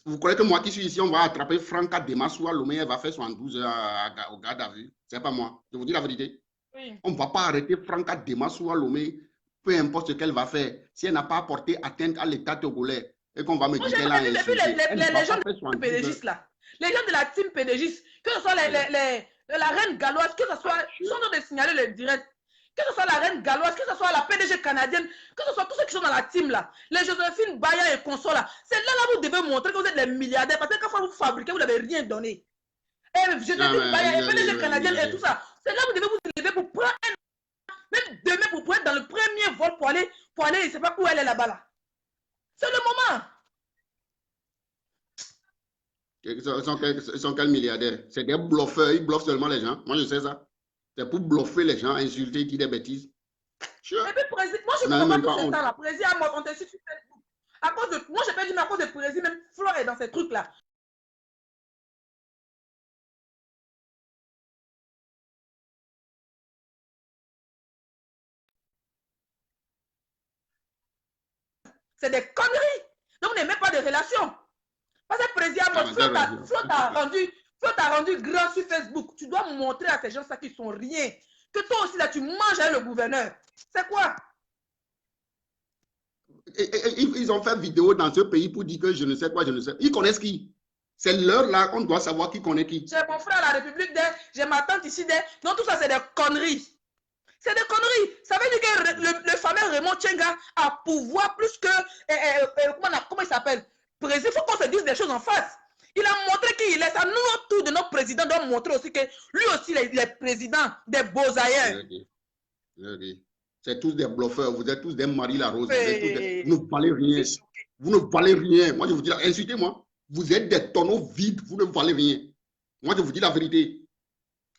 Vous croyez que moi qui suis ici, on va attraper Franca Demasoua Lomé, elle va faire 72 heures au garde à vue? C'est pas moi. Je vous dis la vérité. Oui. On ne va pas arrêter Franca Demasoua Lomé, peu importe ce qu'elle va faire. Si elle n'a pas apporté atteinte à l'État togolais et qu'on va me dire qu'elle a insulté. Les gens de la team pédégiste là, les gens de la team pédégiste, que ce soit la reine galloise, que ce soit, sans nous de signaler le direct, que ce soit la reine galloise, que ce soit la PDG canadienne, que ce soit tous ceux qui sont dans la team là, les Joséphine Baya et consorts là, c'est là vous devez montrer que vous êtes les milliardaires parce que quand vous fabriquez, vous n'avez rien donné. Et Joséphine Baya et PDG canadienne et tout ça, c'est là vous devez vous lever pour prendre même demain pour être dans le premier vol pour aller, je ne sais pas où elle est là-bas là. C'est le moment. Ils sont quels milliardaires? C'est des bluffeurs, ils bluffent seulement les gens. Moi je sais ça. C'est pour bluffer les gens, insulter, dire des bêtises. Sure. Et puis, moi je ne comprends pas tout ce temps-là. Président, on t'insulte sur Facebook. À cause de, moi je peux dire, mais à cause de Président, même Flo est dans ces trucs-là. C'est des conneries. Donc, on n'est même pas de relation. Parce que Président, Flo t'a rendu grand sur Facebook. Tu dois montrer à ces gens ça qui sont rien. Que toi aussi, là, tu manges avec le gouverneur. C'est quoi? Ils ont fait vidéo dans ce pays pour dire que je ne sais quoi, je ne sais. Ils connaissent qui? C'est l'heure là qu'on doit savoir qui connaît qui. J'ai mon frère à la République, j'ai ma tante ici. Donc, tout ça, c'est des conneries. C'est des conneries. Ça veut dire que le fameux Raymond Tchenga a pouvoir plus que... comment il s'appelle? Président, il faut qu'on se dise des choses en face. Il a montré qui il est. À nous, autour de notre président, doit montrer aussi que lui aussi, il est président des beaux ailleurs. C'est tous des bluffeurs. Vous êtes tous des Marie Larose. Vous ne valez rien. Vous ne valez rien. Moi, je vous dis, insultez-moi. Vous êtes des tonneaux vides. Vous ne valez rien. Moi, je vous dis la vérité.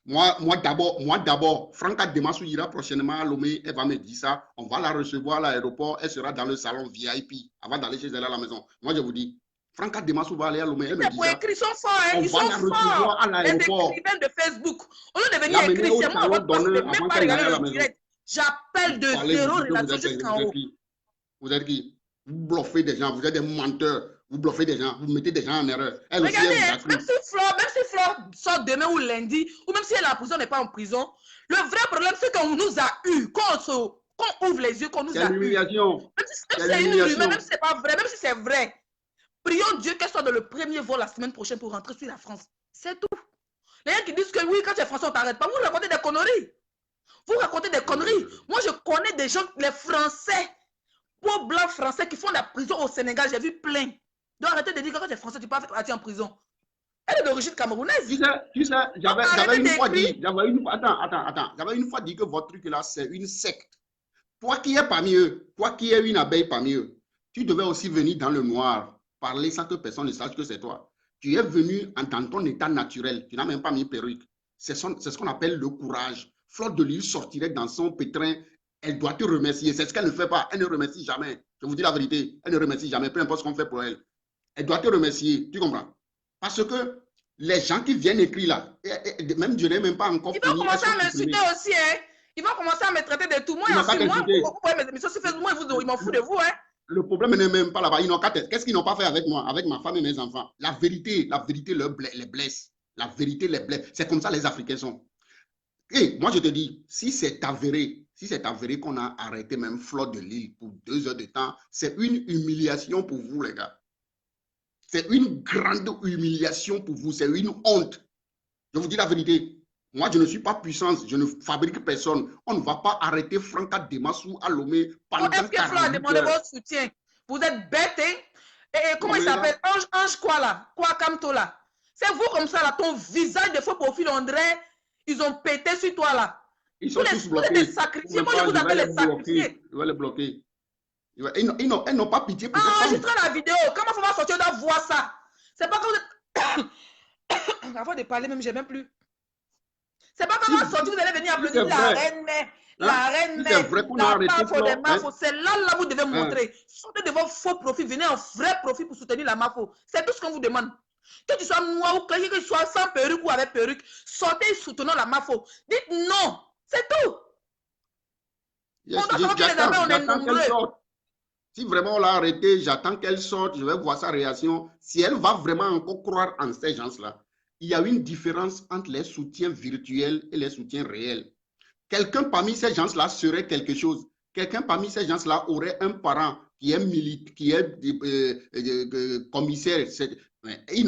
Moi d'abord, Franca Demasoua ira prochainement à Lomé, elle va me dire ça, on va la recevoir à l'aéroport, elle sera dans le salon VIP avant d'aller chez elle à la maison. Moi, je vous dis, Franca Demasoua va aller à Lomé, elle me dit ça. Ils sont forts, hein? Ils sont forts. À l'aéroport. Les écrivains de Facebook, au lieu de venir écrire, c'est moi, on va même pas regarder le direct. J'appelle de zéro relation jusqu'en haut. Vous êtes qui? Vous bluffez des gens, vous êtes des menteurs. Vous bluffez des gens, vous mettez des gens en erreur. Regardez, même si Flore sort demain ou lundi, ou même si elle est en prison, n'est pas en prison, le vrai problème, c'est qu'on nous a eu, qu'on ouvre les yeux, qu'on nous a eu. Même si c'est une rumeur, même si c'est pas vrai, même si c'est vrai, prions Dieu qu'elle soit dans le premier vol la semaine prochaine pour rentrer sur la France. C'est tout. Les gens qui disent que oui, quand tu es français, on ne t'arrête pas. Vous racontez des conneries. Vous racontez des conneries. Moi, je connais des gens, les Français, pauvres blancs français qui font la prison au Sénégal. J'ai vu plein. Donc arrêtez de dire que quand tu es français, tu peux partir en prison. Elle est d'origine camerounaise. Tu sais, j'avais une fois dit, j'avais une fois dit que votre truc là, c'est une secte. Toi qui es parmi eux, toi qui es une abeille parmi eux, tu devais aussi venir dans le noir, parler sans que personne ne sache que c'est toi. Tu es venu en ton état naturel, tu n'as même pas mis perruque. C'est ce qu'on appelle le courage. Flotte de l'île sortirait dans son pétrin, elle doit te remercier. C'est ce qu'elle ne fait pas, elle ne remercie jamais. Je vous dis la vérité, elle ne remercie jamais, peu importe ce qu'on fait pour elle. Elle doit te remercier, tu comprends? Parce que les gens qui viennent écrire là, même je n'ai même pas encore fini. Ils vont commencer à m'insulter aussi, hein? Ils vont commencer à me traiter de tout. Moi, ils m'en foutent de vous, hein? Le problème n'est même pas là-bas. Ils n'ont qu'à tête. Qu'est-ce qu'ils n'ont pas fait avec moi, avec ma femme et mes enfants? La vérité les blesse. La vérité les blesse. C'est comme ça les Africains sont. Et moi, je te dis, si c'est avéré qu'on a arrêté même Flotte de l'île pour 2 heures de temps, c'est une humiliation pour vous, les gars. C'est une grande humiliation pour vous. C'est une honte. Je vous dis la vérité. Moi, je ne suis pas puissance. Je ne fabrique personne. On ne va pas arrêter Franca Demasoua à Lomé pendant 48 heures. Est-ce que Flo a demandé votre soutien? Vous êtes bête, hein? Et comment il s'appelle? Ange quoi là? Quoi Kamto là? C'est vous comme ça là. Ton visage de faux profil, André, ils ont pété sur toi là. Ils sont tous Vous êtes des bloqués. sacrifiés. Moi, je vous appelle les sacrifiés. Je vais les bloquer. Ils n'ont pas pitié pour cette femme. Enregistrez la vidéo. Comment faut va sortir, on doit voir ça. C'est pas quand vous êtes... Avant de parler, même, j'ai même plus. C'est pas quand on va sortir, vous allez venir applaudir la reine mère. La reine mère. C'est vrai qu'on a arrêté Mafo. C'est là vous devez montrer. Sortez de vos faux profils. Venez en vrai profil pour soutenir la Mafo. C'est tout ce qu'on vous demande. Que tu sois noir ou que tu sois sans perruque ou avec perruque, sortez et soutenons la Mafo. Dites non. C'est tout. J'attends qu'elle sorte. Si vraiment on l'a arrêtée, j'attends qu'elle sorte, je vais voir sa réaction. Si elle va vraiment encore croire en ces gens-là, il y a une différence entre les soutiens virtuels et les soutiens réels. Quelqu'un parmi ces gens-là serait quelque chose. Quelqu'un parmi ces gens-là aurait un parent qui est militaire, qui est commissaire. Ils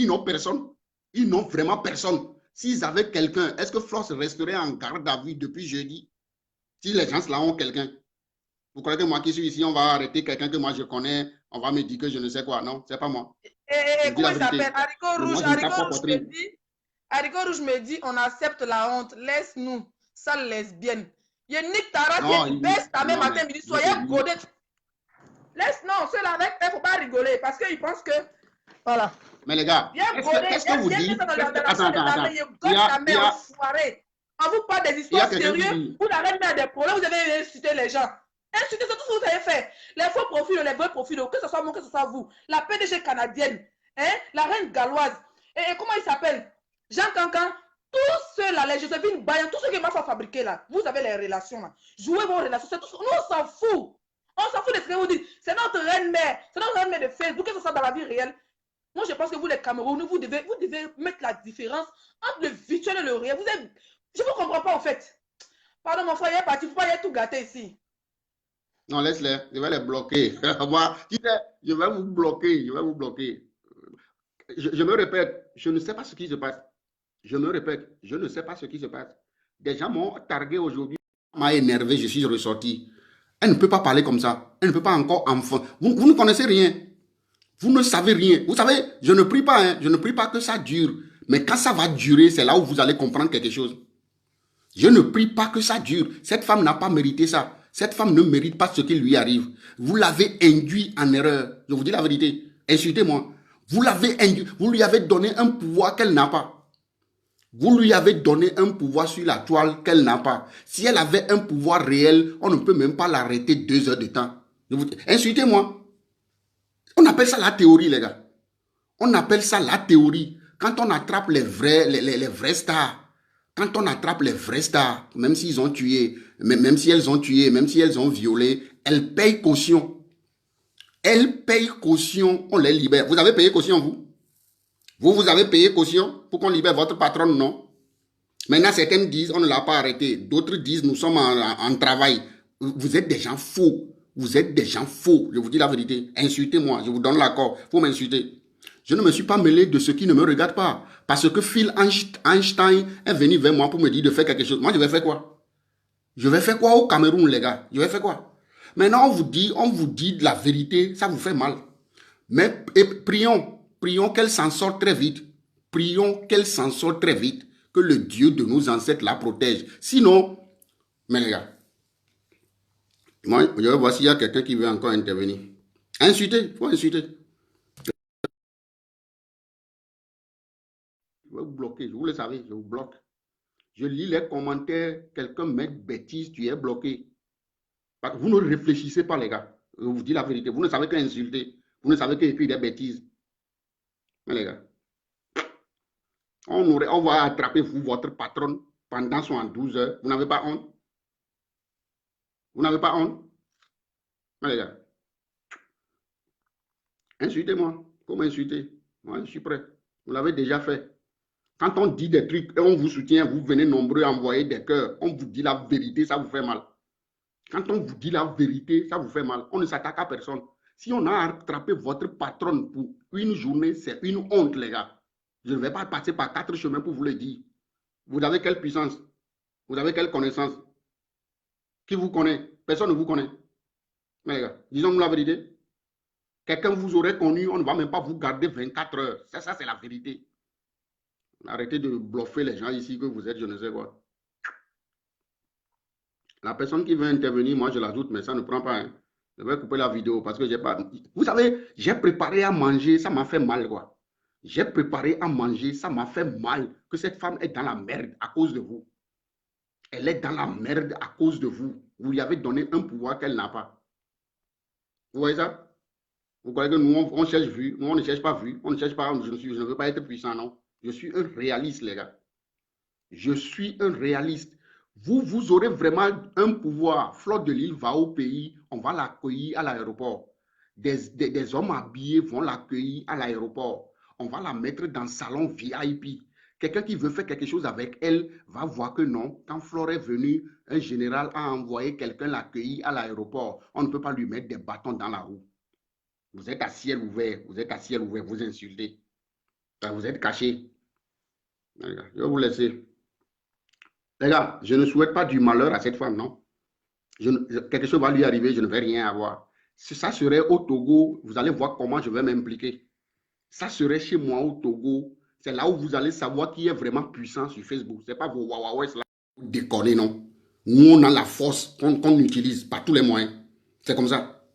n'ont personne. Ils n'ont vraiment personne. S'ils avaient quelqu'un, est-ce que Floss resterait en garde à vue depuis jeudi? Si les gens-là ont quelqu'un. Vous croyez que moi qui suis ici, on va arrêter quelqu'un que moi je connais, on va me dire que je ne sais quoi. Non, c'est pas moi. Comment il s'appelle? Haricot Rouge. Haricot Rouge me dit, on accepte la honte. Laisse-nous, sale lesbienne. Il y a Nick Tara qui baisse ta même matin, il dit, soyez godés. Laisse, non, ceux-là avec, il ne faut pas rigoler parce qu'ils pensent que, voilà. Mais les gars, qu'est-ce que vous dites? On vous parle des histoires sérieuses où la reine a des problèmes, vous avez insulté les gens. Insulter, c'est tout ce que vous avez fait. Les faux profils, les vrais profils, que ce soit moi, que ce soit vous. La PDG canadienne, hein, la reine galloise. Et comment il s'appelle? Jean Cancan. Tous ceux-là, les Joséphine Bayan, tous ceux qui m'ont fait fabriquer là, vous avez les relations là. Jouez vos relations. C'est tout ce... Nous, on s'en fout. On s'en fout de ce que vous dites. C'est notre reine-mère. C'est notre reine-mère de Facebook, que ce soit dans la vie réelle. Moi, je pense que vous, les Camerounais, vous devez mettre la différence entre le virtuel et le réel. Je ne vous comprends pas en fait. Pardon, mon frère, il est parti. Il ne faut pas y être tout gâté ici. Non, laisse-les. Je vais les bloquer. Moi, je vais vous bloquer. Je vais vous bloquer. Je me répète, je ne sais pas ce qui se passe. Je me répète, je ne sais pas ce qui se passe. Des gens m'ont targué aujourd'hui. M'a énervé, je suis ressorti. Elle ne peut pas parler comme ça. Elle ne peut pas encore enfant. Vous ne connaissez rien. Vous ne savez rien. Vous savez, je ne prie pas, hein, je ne prie pas que ça dure. Mais quand ça va durer, c'est là où vous allez comprendre quelque chose. Je ne prie pas que ça dure. Cette femme n'a pas mérité ça. Cette femme ne mérite pas ce qui lui arrive. Vous l'avez induit en erreur. Je vous dis la vérité. Insultez-moi. Vous l'avez induit. Vous lui avez donné un pouvoir qu'elle n'a pas. Vous lui avez donné un pouvoir sur la toile qu'elle n'a pas. Si elle avait un pouvoir réel, on ne peut même pas l'arrêter 2 heures de temps. Insultez-moi. On appelle ça la théorie, les gars. On appelle ça la théorie. Quand on attrape les vrais stars, quand on attrape les vrais stars, même s'ils ont tué, même si elles ont tué, même si elles ont violé, elles payent caution. Elles payent caution, on les libère. Vous avez payé caution, vous? Vous avez payé caution pour qu'on libère votre patronne, non? Maintenant, certaines disent, on ne l'a pas arrêté. D'autres disent, nous sommes en travail. Vous êtes des gens faux. Vous êtes des gens faux. Je vous dis la vérité. Insultez-moi. Je vous donne l'accord. Faut m'insulter. Je ne me suis pas mêlé de ceux qui ne me regardent pas. Parce que Phil Einstein est venu vers moi pour me dire de faire quelque chose. Moi, je vais faire quoi? Je vais faire quoi au Cameroun, les gars? Je vais faire quoi? Maintenant, on vous dit de la vérité. Ça vous fait mal. Mais prions qu'elle s'en sorte très vite. Prions qu'elle s'en sorte très vite. Que le Dieu de nos ancêtres la protège. Sinon, mais les gars, moi, je vais voir s'il y a quelqu'un qui veut encore intervenir. Insulter, il faut insulter. Je vais vous bloquer, vous le savez, je vous bloque. Je lis les commentaires, quelqu'un met bêtise, tu es bloqué. Vous ne réfléchissez pas, les gars. Je vous dis la vérité. Vous ne savez qu'insulter. Vous ne savez qu'écrire des bêtises. Mais les gars, on va attraper vous, votre patronne, pendant 72 heures. Vous n'avez pas honte? Vous n'avez pas honte? Mais les gars, insultez-moi. Faut m'insulter. Moi, je suis prêt. Vous l'avez déjà fait. Quand on dit des trucs et on vous soutient, vous venez nombreux envoyer des cœurs. On vous dit la vérité, ça vous fait mal. Quand on vous dit la vérité, ça vous fait mal. On ne s'attaque à personne. Si on a attrapé votre patronne pour une journée, c'est une honte, les gars. Je ne vais pas passer par 4 chemins pour vous le dire. Vous avez quelle puissance? Vous avez quelle connaissance? Qui vous connaît? Personne ne vous connaît. Mais les gars, disons-nous la vérité. Quelqu'un vous aurait connu, on ne va même pas vous garder 24 heures. Ça c'est la vérité. Arrêtez de bluffer les gens ici que vous êtes, je ne sais quoi. La personne qui veut intervenir, moi je l'ajoute, mais ça ne prend pas. Hein. Je vais couper la vidéo parce que j'ai pas. Vous savez, j'ai préparé à manger, ça m'a fait mal, quoi. J'ai préparé à manger, ça m'a fait mal que cette femme est dans la merde à cause de vous. Elle est dans la merde à cause de vous. Vous lui avez donné un pouvoir qu'elle n'a pas. Vous voyez ça? Vous croyez que nous, on cherche vue? Nous, on ne cherche pas vue. On ne cherche pas, je ne veux pas être puissant, non. Je suis un réaliste, les gars. Je suis un réaliste. Vous aurez vraiment un pouvoir. Flotte de Lille va au pays, on va l'accueillir à l'aéroport. Des hommes habillés vont l'accueillir à l'aéroport. On va la mettre dans le salon VIP. Quelqu'un qui veut faire quelque chose avec elle va voir que non. Quand Flore est venue, un général a envoyé quelqu'un l'accueillir à l'aéroport. On ne peut pas lui mettre des bâtons dans la roue. Vous êtes à ciel ouvert, vous êtes à ciel ouvert, vous insultez. Vous êtes caché. Je vais vous laisser. Les gars, je ne souhaite pas du malheur à cette femme, non. Quelque chose va lui arriver, je ne vais rien avoir. Si ça serait au Togo, vous allez voir comment je vais m'impliquer. Ça serait chez moi au Togo. C'est là où vous allez savoir qui est vraiment puissant sur Facebook. Ce n'est pas vos Huawei là. Vous déconnez, non. Nous, on a la force qu'on utilise par tous les moyens. C'est comme ça.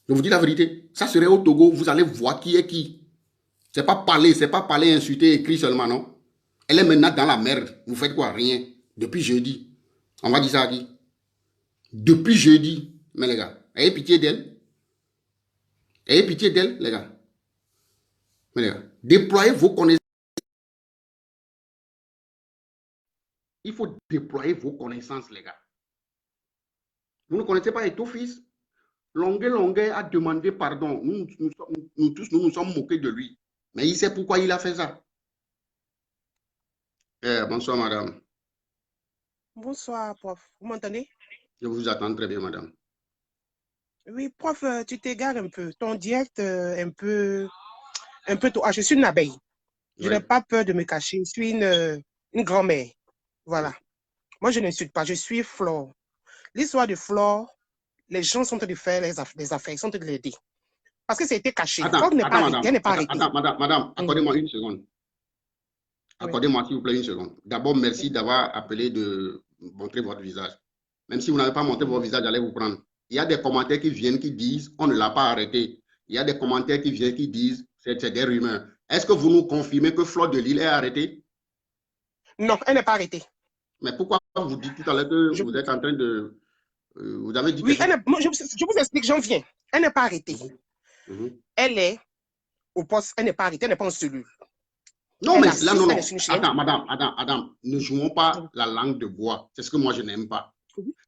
Je vous dis la vérité. Ça serait au Togo, vous allez voir qui est qui. C'est pas parler, insulter, écrire seulement, non. Elle est maintenant dans la merde. Vous faites quoi? Rien. Depuis jeudi. On va dire ça à qui? Depuis jeudi. Mais les gars, ayez pitié d'elle. Ayez pitié d'elle, les gars. Mais les gars, déployez vos connaissances. Il faut déployer vos connaissances, les gars. Vous ne connaissez pas Eto'o-Fils? Longuet a demandé pardon. Nous tous, nous nous sommes moqués de lui. Mais il sait pourquoi il a fait ça. Bonsoir, madame. Bonsoir, prof. Vous m'entendez? Je vous attends très bien, madame. Oui, prof, tu t'égares un peu. Ton direct, un peu tôt. Ah, je suis une abeille. Je Oui. n'ai pas peur de me cacher. Je suis une grand-mère. Voilà. Moi, je n'insulte pas. Je suis Flore. L'histoire de Flore, les gens sont en train de faire les affaires. Ils sont en train de l'aider. Parce que ça a été caché. Flore n'est pas arrêtée. Elle n'est pas arrêtée. Madame, accordez-moi une seconde. Accordez-moi, s'il vous plaît, une seconde. D'abord, merci d'avoir appelé de montrer votre visage. Même si vous n'avez pas montré votre visage, j'allais vous prendre. Il y a des commentaires qui viennent qui disent on ne l'a pas arrêté. Il y a des commentaires qui viennent qui disent c'est des rumeurs. Est-ce que vous nous confirmez que Flore de Lille est arrêtée? Non, elle n'est pas arrêtée. Mais pourquoi vous dites tout à l'heure que vous êtes en train de... vous avez dit oui, je vous explique, j'en viens. Elle n'est pas arrêtée. Elle est au poste, elle n'est pas arrêtée, elle n'est pas en cellule. Non, mais là, non. Attends, madame, ne jouons pas la langue de bois. C'est ce que moi, je n'aime pas.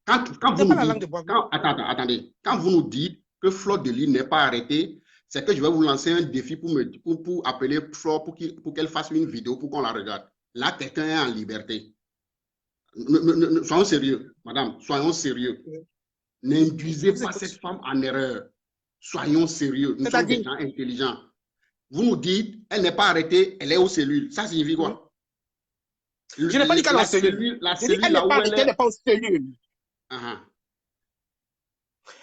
Quand vous nous dites, attendez, quand vous nous dites que Flore de Lille n'est pas arrêtée, c'est que je vais vous lancer un défi pour appeler Flore pour qu'elle fasse une vidéo pour qu'on la regarde. Là, quelqu'un est en liberté. Soyons sérieux, madame, soyons sérieux. N'induisez pas cette femme en erreur. Soyons sérieux. Nous sommes des gens intelligents. Vous nous dites, elle n'est pas arrêtée, elle est aux cellules. Ça signifie quoi? Je n'ai pas dit qu'elle est en cellule. La cellule, elle n'est pas arrêtée, elle n'est pas en cellule.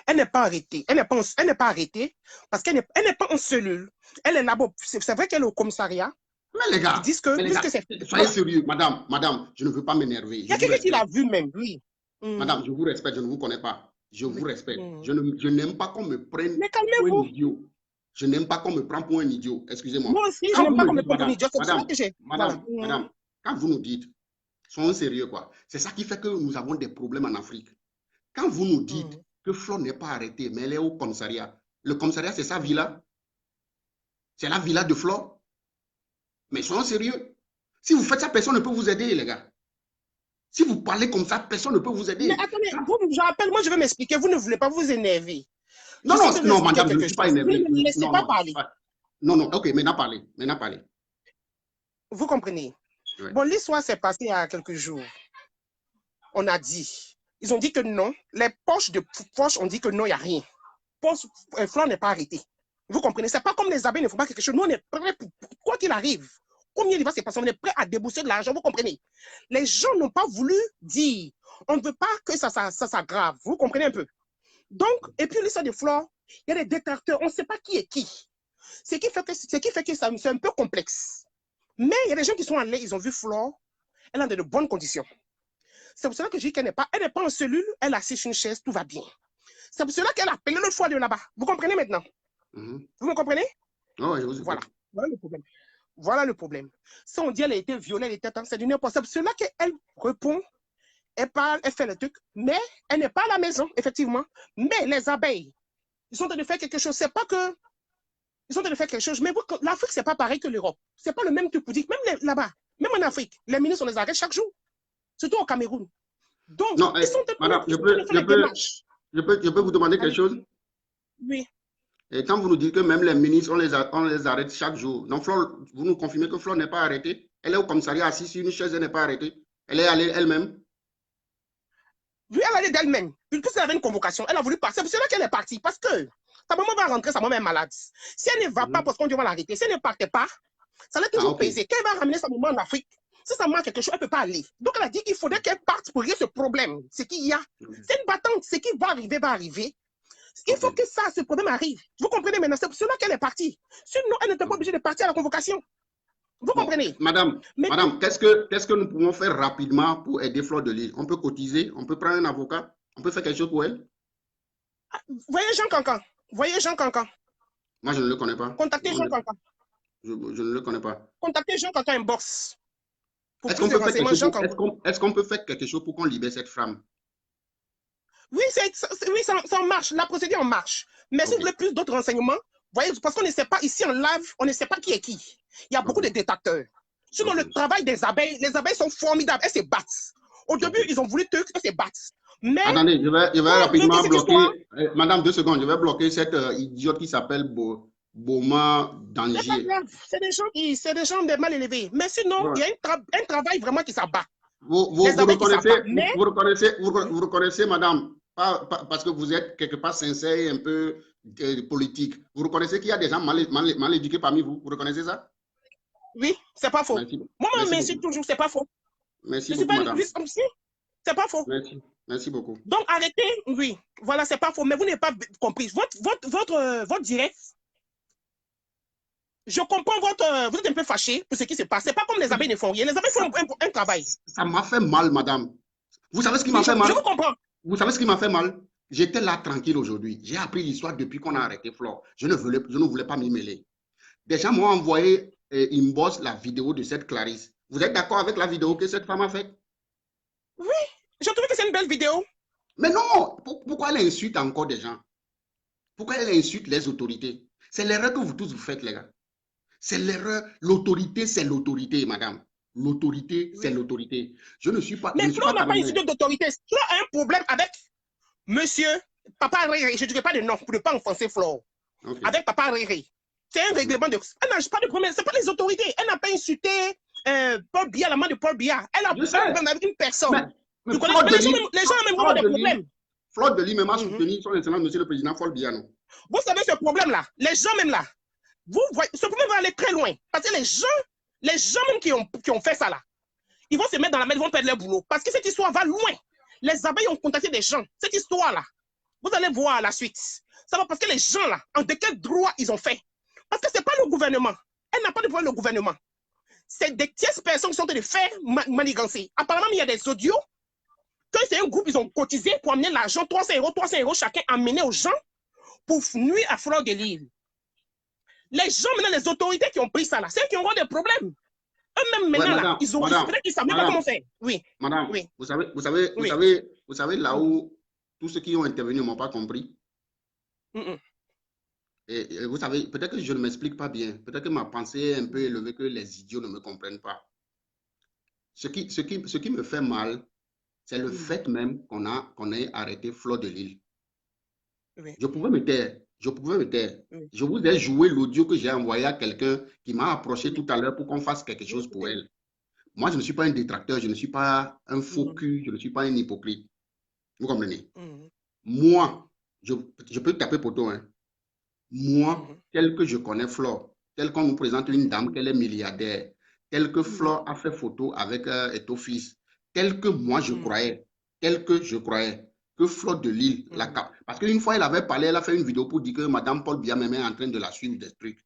Elle n'est pas arrêtée. Elle n'est pas arrêtée parce qu'elle n'est pas en cellule. Elle est là-bas. C'est vrai qu'elle est au commissariat. Mais les gars, ils disent que, soyez sérieux. Madame, je ne veux pas m'énerver. Il y a quelqu'un qui l'a vu même, oui. Madame, je vous respecte, je ne vous connais pas. Je vous respecte. Je n'aime pas qu'on me prenne pour un idiot. Je n'aime pas qu'on me prenne pour un idiot. Excusez-moi. Moi aussi, je n'aime pas qu'on me prenne pour un idiot. Madame, quand vous nous dites, soyons sérieux, quoi. C'est ça qui fait que nous avons des problèmes en Afrique. Quand vous nous dites que Flore n'est pas arrêtée, mais elle est au commissariat. Le commissariat, c'est sa villa. C'est la villa de Flore. Mais soyons sérieux. Si vous faites ça, personne ne peut vous aider, les gars. Si vous parlez comme ça, personne ne peut vous aider. Mais attendez, je rappelle, moi je vais m'expliquer. Vous ne voulez pas vous énerver. Non, madame, je ne suis pas énervé. Ne me laissez pas parler. Non, ok, maintenant parlez. Vous comprenez? Oui. Bon, l'histoire s'est passée il y a quelques jours. On a dit, ils ont dit que non. Les poches de poche ont dit que non, il n'y a rien. Flore n'est pas arrêtée. Vous comprenez? C'est pas comme les abeilles ne font pas quelque chose. Nous, on est prêts pour quoi qu'il arrive. Combien il va se passer? On est prêt à débourser de l'argent, vous comprenez? Les gens n'ont pas voulu dire. On ne veut pas que ça s'aggrave. Vous comprenez un peu? Donc, et puis l'histoire de Flore, il y a des détracteurs, on ne sait pas qui est qui. Ce qui fait que c'est un peu complexe. Mais il y a des gens qui sont allés, ils ont vu Flore, elle est dans de bonnes conditions. C'est pour cela que je dis qu'elle n'est pas en cellule, elle est assise sur une chaise, tout va bien. C'est pour cela qu'elle a appelé l'autre fois de là-bas. Vous comprenez maintenant? Vous me comprenez? Oh, je vous voilà. Voilà le problème. Voilà le problème. Si on dit qu'elle a été violée, elle était c'est du n'importe quoi. C'est pour cela qu'elle répond, elle parle, elle fait le truc, mais elle n'est pas à la maison, effectivement. Mais les abeilles, ils sont en train de faire quelque chose. C'est pas que ils sont en train de faire quelque chose. Mais l'Afrique, c'est pas pareil que l'Europe. C'est pas le même truc pour dire. Même là-bas, même en Afrique, les ministres, on les arrête chaque jour. Surtout au Cameroun. Donc, non, ils sont madame, je peux vous demander quelque chose? Oui. Et quand vous nous dites que même les ministres, on les arrête chaque jour, donc Flore, vous nous confirmez que Flore n'est pas arrêtée? Elle est au commissariat assise sur une chaise, elle n'est pas arrêtée? Elle est allée elle-même? Oui, elle allait d'elle-même. Puisqu'elle avait une convocation, elle a voulu partir. C'est pour cela qu'elle est partie. Parce que sa maman va rentrer, sa maman est malade. Si elle ne va pas parce qu'on doit l'arrêter, si elle ne partait pas, ça allait toujours peser. Quand elle va ramener sa maman en Afrique, si ça manque quelque chose, elle ne peut pas aller. Donc elle a dit qu'il faudrait qu'elle parte pour régler ce problème. Ce qu'il y a, c'est une battante. Ce qui va arriver, va arriver. Il faut que ça, ce problème arrive. Vous comprenez maintenant? C'est pour cela qu'elle est partie. Sinon, elle n'était pas obligée de partir à la convocation. Vous comprenez? Madame, qu'est-ce que nous pouvons faire rapidement pour aider Flore de Lille? On peut cotiser, on peut prendre un avocat, on peut faire quelque chose pour elle? Voyez Jean Cancan. Voyez Jean Cancan. Moi, je ne le connais pas. Contactez Jean Cancan. Je ne le connais pas. Contactez Jean Cancan Inbox. Est-ce qu'on peut faire quelque chose pour qu'on libère cette femme? Oui, ça marche. La procédure en marche. Mais si vous voulez plus d'autres renseignements, voyez, parce qu'on ne sait pas, ici en live, on ne sait pas qui est qui. Il y a beaucoup de détracteurs. Sinon, le travail des abeilles, les abeilles sont formidables. Elles se battent. Au début, ils ont voulu elles se battent. Mais... Attendez, je vais rapidement bloquer. Madame, 2 secondes, je vais bloquer cette idiote qui s'appelle Boma Danger. C'est des gens de mal élevés. Mais sinon, il y a un travail vraiment qui s'abat. Vous reconnaissez, madame, parce que vous êtes quelque part sincère et un peu politique. Vous reconnaissez qu'il y a des gens mal éduqués parmi vous? Vous reconnaissez ça? Oui, c'est pas faux. Moi, je m'insulte toujours, c'est pas faux. Merci beaucoup, madame. C'est pas faux. Merci beaucoup. Donc, arrêtez, oui. Voilà, c'est pas faux. Mais vous n'avez pas compris. Votre direct, je comprends vous êtes un peu fâché pour ce qui se passe. C'est pas comme les abeilles ne font rien. Les abeilles font un travail. Ça m'a fait mal, madame. Vous savez ce qui m'a fait mal? Je vous comprends. Vous savez ce qui m'a fait mal? J'étais là tranquille aujourd'hui. J'ai appris l'histoire depuis qu'on a arrêté Flore. Je ne voulais pas m'y mêler. Des gens m'ont envoyé inbox la vidéo de cette Clarisse. Vous êtes d'accord avec la vidéo que cette femme a faite? Oui, j'ai trouvé que c'est une belle vidéo. Mais non, pourquoi elle insulte encore des gens? Pourquoi elle insulte les autorités? C'est l'erreur que vous tous vous faites, les gars. C'est l'erreur. L'autorité, c'est l'autorité, madame. L'autorité, c'est l'autorité. Je ne suis pas... Mais Flore n'a pas insulté d'autorité. Flore a un problème avec monsieur Papa Réré. Je ne dirais pas de nom pour ne pas enfoncer Flore. Avec Papa Réré. C'est un règlement de... Elle n'a pas de problème. Ce n'est pas les autorités. Elle n'a pas insulté Paul Biya, la main de Paul Biya. Elle a un problème avec une personne. Mais les gens ont même vraiment des problèmes. Flore de Lille même a soutenu son excellence, monsieur le président Paul Biya, non? Vous savez ce problème-là, les gens même là, vous voyez, ce problème va aller très loin. Parce que les gens même qui ont fait ça là, ils vont se mettre dans la mer, ils vont perdre leur boulot. Parce que cette histoire va loin. Les abeilles ont contacté des gens. Cette histoire-là, vous allez voir la suite. Ça va parce que les gens là, de quel droit ils ont fait? Parce que ce n'est pas le gouvernement. Elle n'a pas de problème le gouvernement. C'est des tierces personnes qui sont en train de faire manigancer. Apparemment, il y a des audios. Quand c'est un groupe, ils ont cotisé pour amener l'argent, 300 € chacun, amener aux gens pour nuire à Flore de Lille. Les gens, maintenant, les autorités qui ont pris ça là, c'est eux qui ont des problèmes. Eux-mêmes, maintenant, madame, là, ils ont peut-être qu'ils ne savent pas comment faire. Oui. Madame, oui. Vous savez là où tous ceux qui ont intervenu ne m'ont pas compris. Et vous savez, peut-être que je ne m'explique pas bien. Peut-être que ma pensée est un peu élevée, que les idiots ne me comprennent pas. Ce qui me fait mal, c'est le fait même qu'on ait arrêté Flore de Lille. Oui. Je pouvais me taire. Oui. Je vous ai joué l'audio que j'ai envoyé à quelqu'un qui m'a approché tout à l'heure pour qu'on fasse quelque chose pour elle. Moi, je ne suis pas un détracteur, je ne suis pas un faux cul, je ne suis pas un hypocrite. Vous comprenez? Moi, je peux taper poteau, hein. Moi, tel que je connais Flore, tel qu'on nous présente une dame qu'elle est milliardaire, tel que Flore a fait photo avec Etofis, tel que moi je croyais, que Flore de Lille, parce qu'une fois elle avait parlé, elle a fait une vidéo pour dire que Madame Paul Biya même est en train de la suivre des trucs.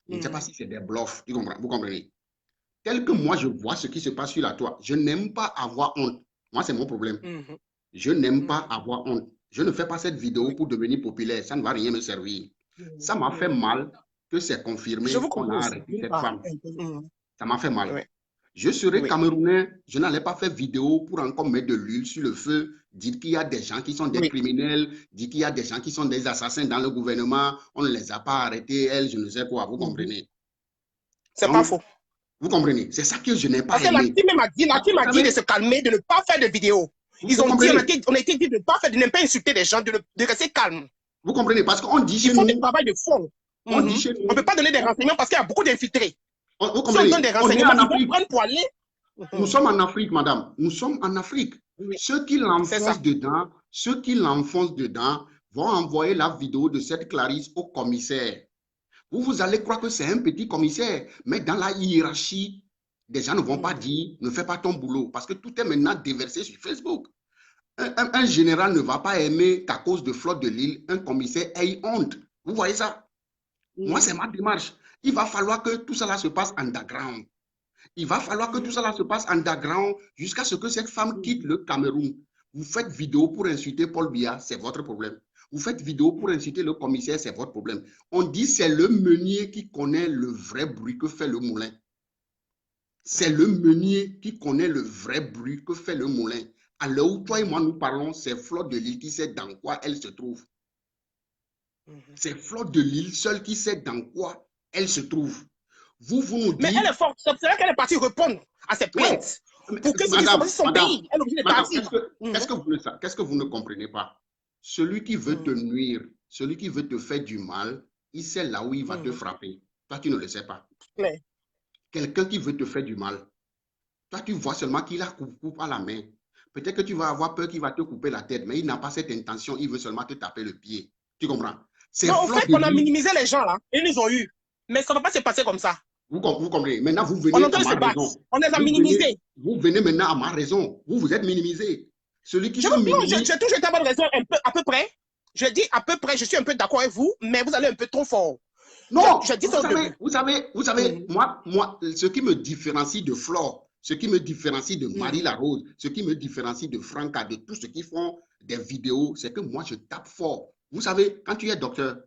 Je ne sais pas si c'est des bluffs, vous comprenez? Tel que moi je vois ce qui se passe sur la toile, je n'aime pas avoir honte. Moi, c'est mon problème. Je n'aime pas avoir honte. Je ne fais pas cette vidéo pour devenir populaire. Ça ne va rien me servir. Ça m'a fait mal que c'est confirmé qu'on a arrêté cette femme. Ça m'a fait mal. Je serais Camerounais, je n'allais pas faire vidéo pour encore mettre de l'huile sur le feu, dire qu'il y a des gens qui sont des criminels, dire qu'il y a des gens qui sont des assassins dans le gouvernement, on ne les a pas arrêtés, elle, je ne sais quoi, vous comprenez? C'est pas faux. Vous comprenez? C'est ça que je n'ai pas aimé. Parce que la team m'a dit de se calmer, de ne pas faire de vidéo. Ils ont dit, on a été dit de ne pas faire, de ne pas insulter les gens, de rester calme. Vous comprenez? Parce qu'on dit chez nous... Il faut du travail de fond. On dit chez nous... On ne peut pas donner des renseignements parce qu'il y a beaucoup d'infiltrés. Si on donne des renseignements, ils vont prendre pour aller... Nous sommes en Afrique, madame. Nous sommes en Afrique. Ceux qui l'enfoncent dedans, vont envoyer la vidéo de cette Clarisse au commissaire. Vous allez croire que c'est un petit commissaire, mais dans la hiérarchie, des gens ne vont pas dire, ne fais pas ton boulot, parce que tout est maintenant déversé sur Facebook. Un général ne va pas aimer qu'à cause de Flotte de Lille, un commissaire ait honte. Vous voyez ça? Moi, c'est ma démarche. Il va falloir que tout cela se passe underground. Il va falloir que tout cela se passe underground jusqu'à ce que cette femme quitte le Cameroun. Vous faites vidéo pour insulter Paul Biya, c'est votre problème. Vous faites vidéo pour insulter le commissaire, c'est votre problème. On dit c'est le meunier qui connaît le vrai bruit que fait le moulin. C'est le meunier qui connaît le vrai bruit que fait le moulin. À l'heure où toi et moi nous parlons, c'est Flotte de Lille qui sait dans quoi elle se trouve. C'est Flotte de Lille seule qui sait dans quoi elle se trouve. Vous nous dites... Mais elle est forte, c'est vrai qu'elle est partie répondre à ses plaintes. Pour que ceux qui sont son pays, elle est obligée de partir. Qu'est-ce que vous ne comprenez pas? Celui qui veut te nuire, celui qui veut te faire du mal, il sait là où il va te frapper. Toi, tu ne le sais pas. Quelqu'un qui veut te faire du mal, toi, tu vois seulement qu'il a coupe à la main. Peut-être que tu vas avoir peur qu'il va te couper la tête, mais il n'a pas cette intention, il veut seulement te taper le pied. Tu comprends? Non, au fait qu'on a minimisé les gens là, ils nous ont eu. Mais ça ne va pas se passer comme ça. Vous comprenez? Maintenant, vous venez à ma raison. On les a minimisés. Vous venez maintenant à ma raison. Vous êtes minimisé. Celui qui j'ai toujours été à bonne raison, à peu près. Je dis à peu près, je suis un peu d'accord avec vous, mais vous allez un peu trop fort. Non, vous savez, moi, ce qui me différencie de Flore, ce qui me différencie de Marie Larose, ce qui me différencie de Franca, de tous ceux qui font des vidéos, c'est que moi, je tape fort. Vous savez, quand tu es docteur,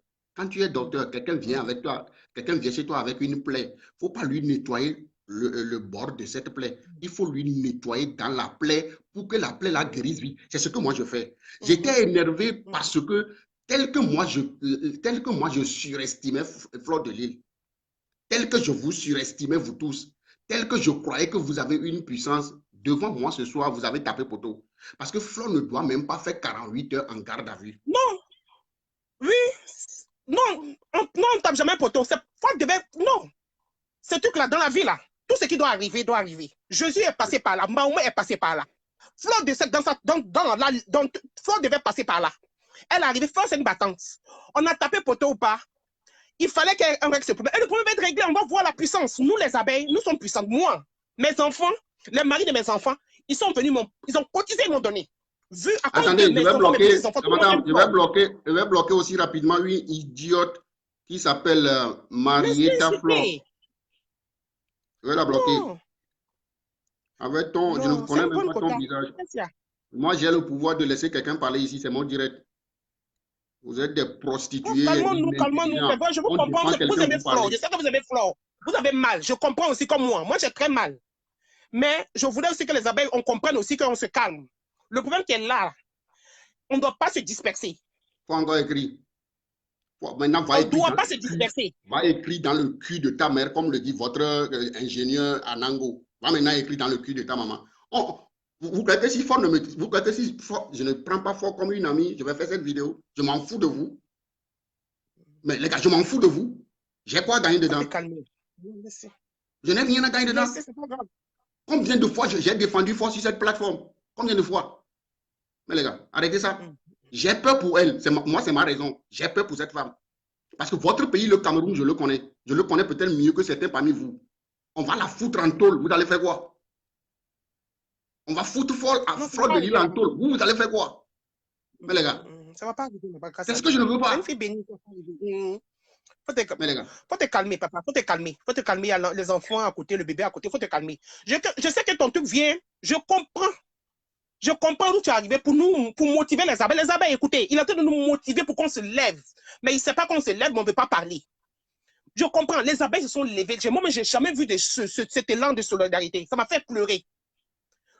quelqu'un vient avec toi, quelqu'un vient chez toi avec une plaie, il ne faut pas lui nettoyer le bord de cette plaie. Il faut lui nettoyer dans la plaie pour que la plaie la guérisse vite. C'est ce que moi je fais. J'étais énervé parce que tel que moi je surestimais Flotte de Lille, tel que je vous surestimais vous tous, tel que je croyais que vous avez une puissance, devant moi ce soir, vous avez tapé poteau. Parce que Flotte ne doit même pas faire 48 heures en garde à vue. Non. Oui. Non, on ne tape jamais poteau. Flotte devait... Non. Ce truc-là, dans la vie, là, tout ce qui doit arriver, doit arriver. Jésus est passé par là. Mahomet est passé par là. Flotte devait passer par là. Elle est arrivée, Flotte, c'est une battante. On a tapé poteau ou pas. Il fallait qu'elle règle ce problème. Et le problème va être réglé. On va voir la puissance. Nous, les abeilles, nous sommes puissantes. Moi, mes enfants, les maris de mes enfants, ils sont venus, ils ont cotisé, ils m'ont donné. Vu à cause attendez, de mes enfants, madame, je vais bloquer aussi rapidement une idiote qui s'appelle Marietta Flore. Je vais la bloquer. Non. Avec ton, non, je ne connais même pas ton visage. Moi, j'ai le pouvoir de laisser quelqu'un parler ici, c'est mon direct. Vous êtes des prostituées. Calmons-nous. Je vous comprends, vous aimez Flore. Je sais que vous aimez Flore. Vous avez mal. Je comprends aussi comme moi. Moi, j'ai très mal. Mais je voulais aussi que les abeilles, on comprenne aussi qu'on se calme. Le problème qui est là, on ne doit pas se disperser. Il faut encore écrire. Maintenant, on ne doit pas se disperser. Va écrire dans le cul de ta mère, comme le dit votre ingénieur Anango. Va maintenant écrire dans le cul de ta maman. Vous croyez que si Fort je ne prends pas Fort comme une amie, je vais faire cette vidéo. Je m'en fous de vous. Mais les gars, je m'en fous de vous. J'ai quoi à gagner dedans? Je n'ai rien à gagner dedans. Combien de fois j'ai défendu Fort sur cette plateforme? Combien de fois? Mais les gars, arrêtez ça. J'ai peur pour elle. Moi, c'est ma raison. J'ai peur pour cette femme. Parce que votre pays, le Cameroun, je le connais. Je le connais peut-être mieux que certains parmi vous. On va la foutre en tôle. Vous allez faire quoi? On va foutre Flotte de Lille en tôle. Vous allez faire quoi? Mais les gars, ça va pas. C'est ce que je ne veux pas. Faut te calmer, papa. Faut te calmer. Faut te calmer. Les enfants à côté, le bébé à côté. Faut te calmer. Je sais que ton truc vient. Je comprends. Je comprends d'où tu es arrivé pour motiver les abeilles. Les abeilles, écoutez, il est en train de nous motiver pour qu'on se lève. Mais il ne sait pas qu'on se lève, mais on ne veut pas parler. Je comprends, les abeilles se sont levées. Moi, je n'ai jamais vu cet élan de solidarité. Ça m'a fait pleurer.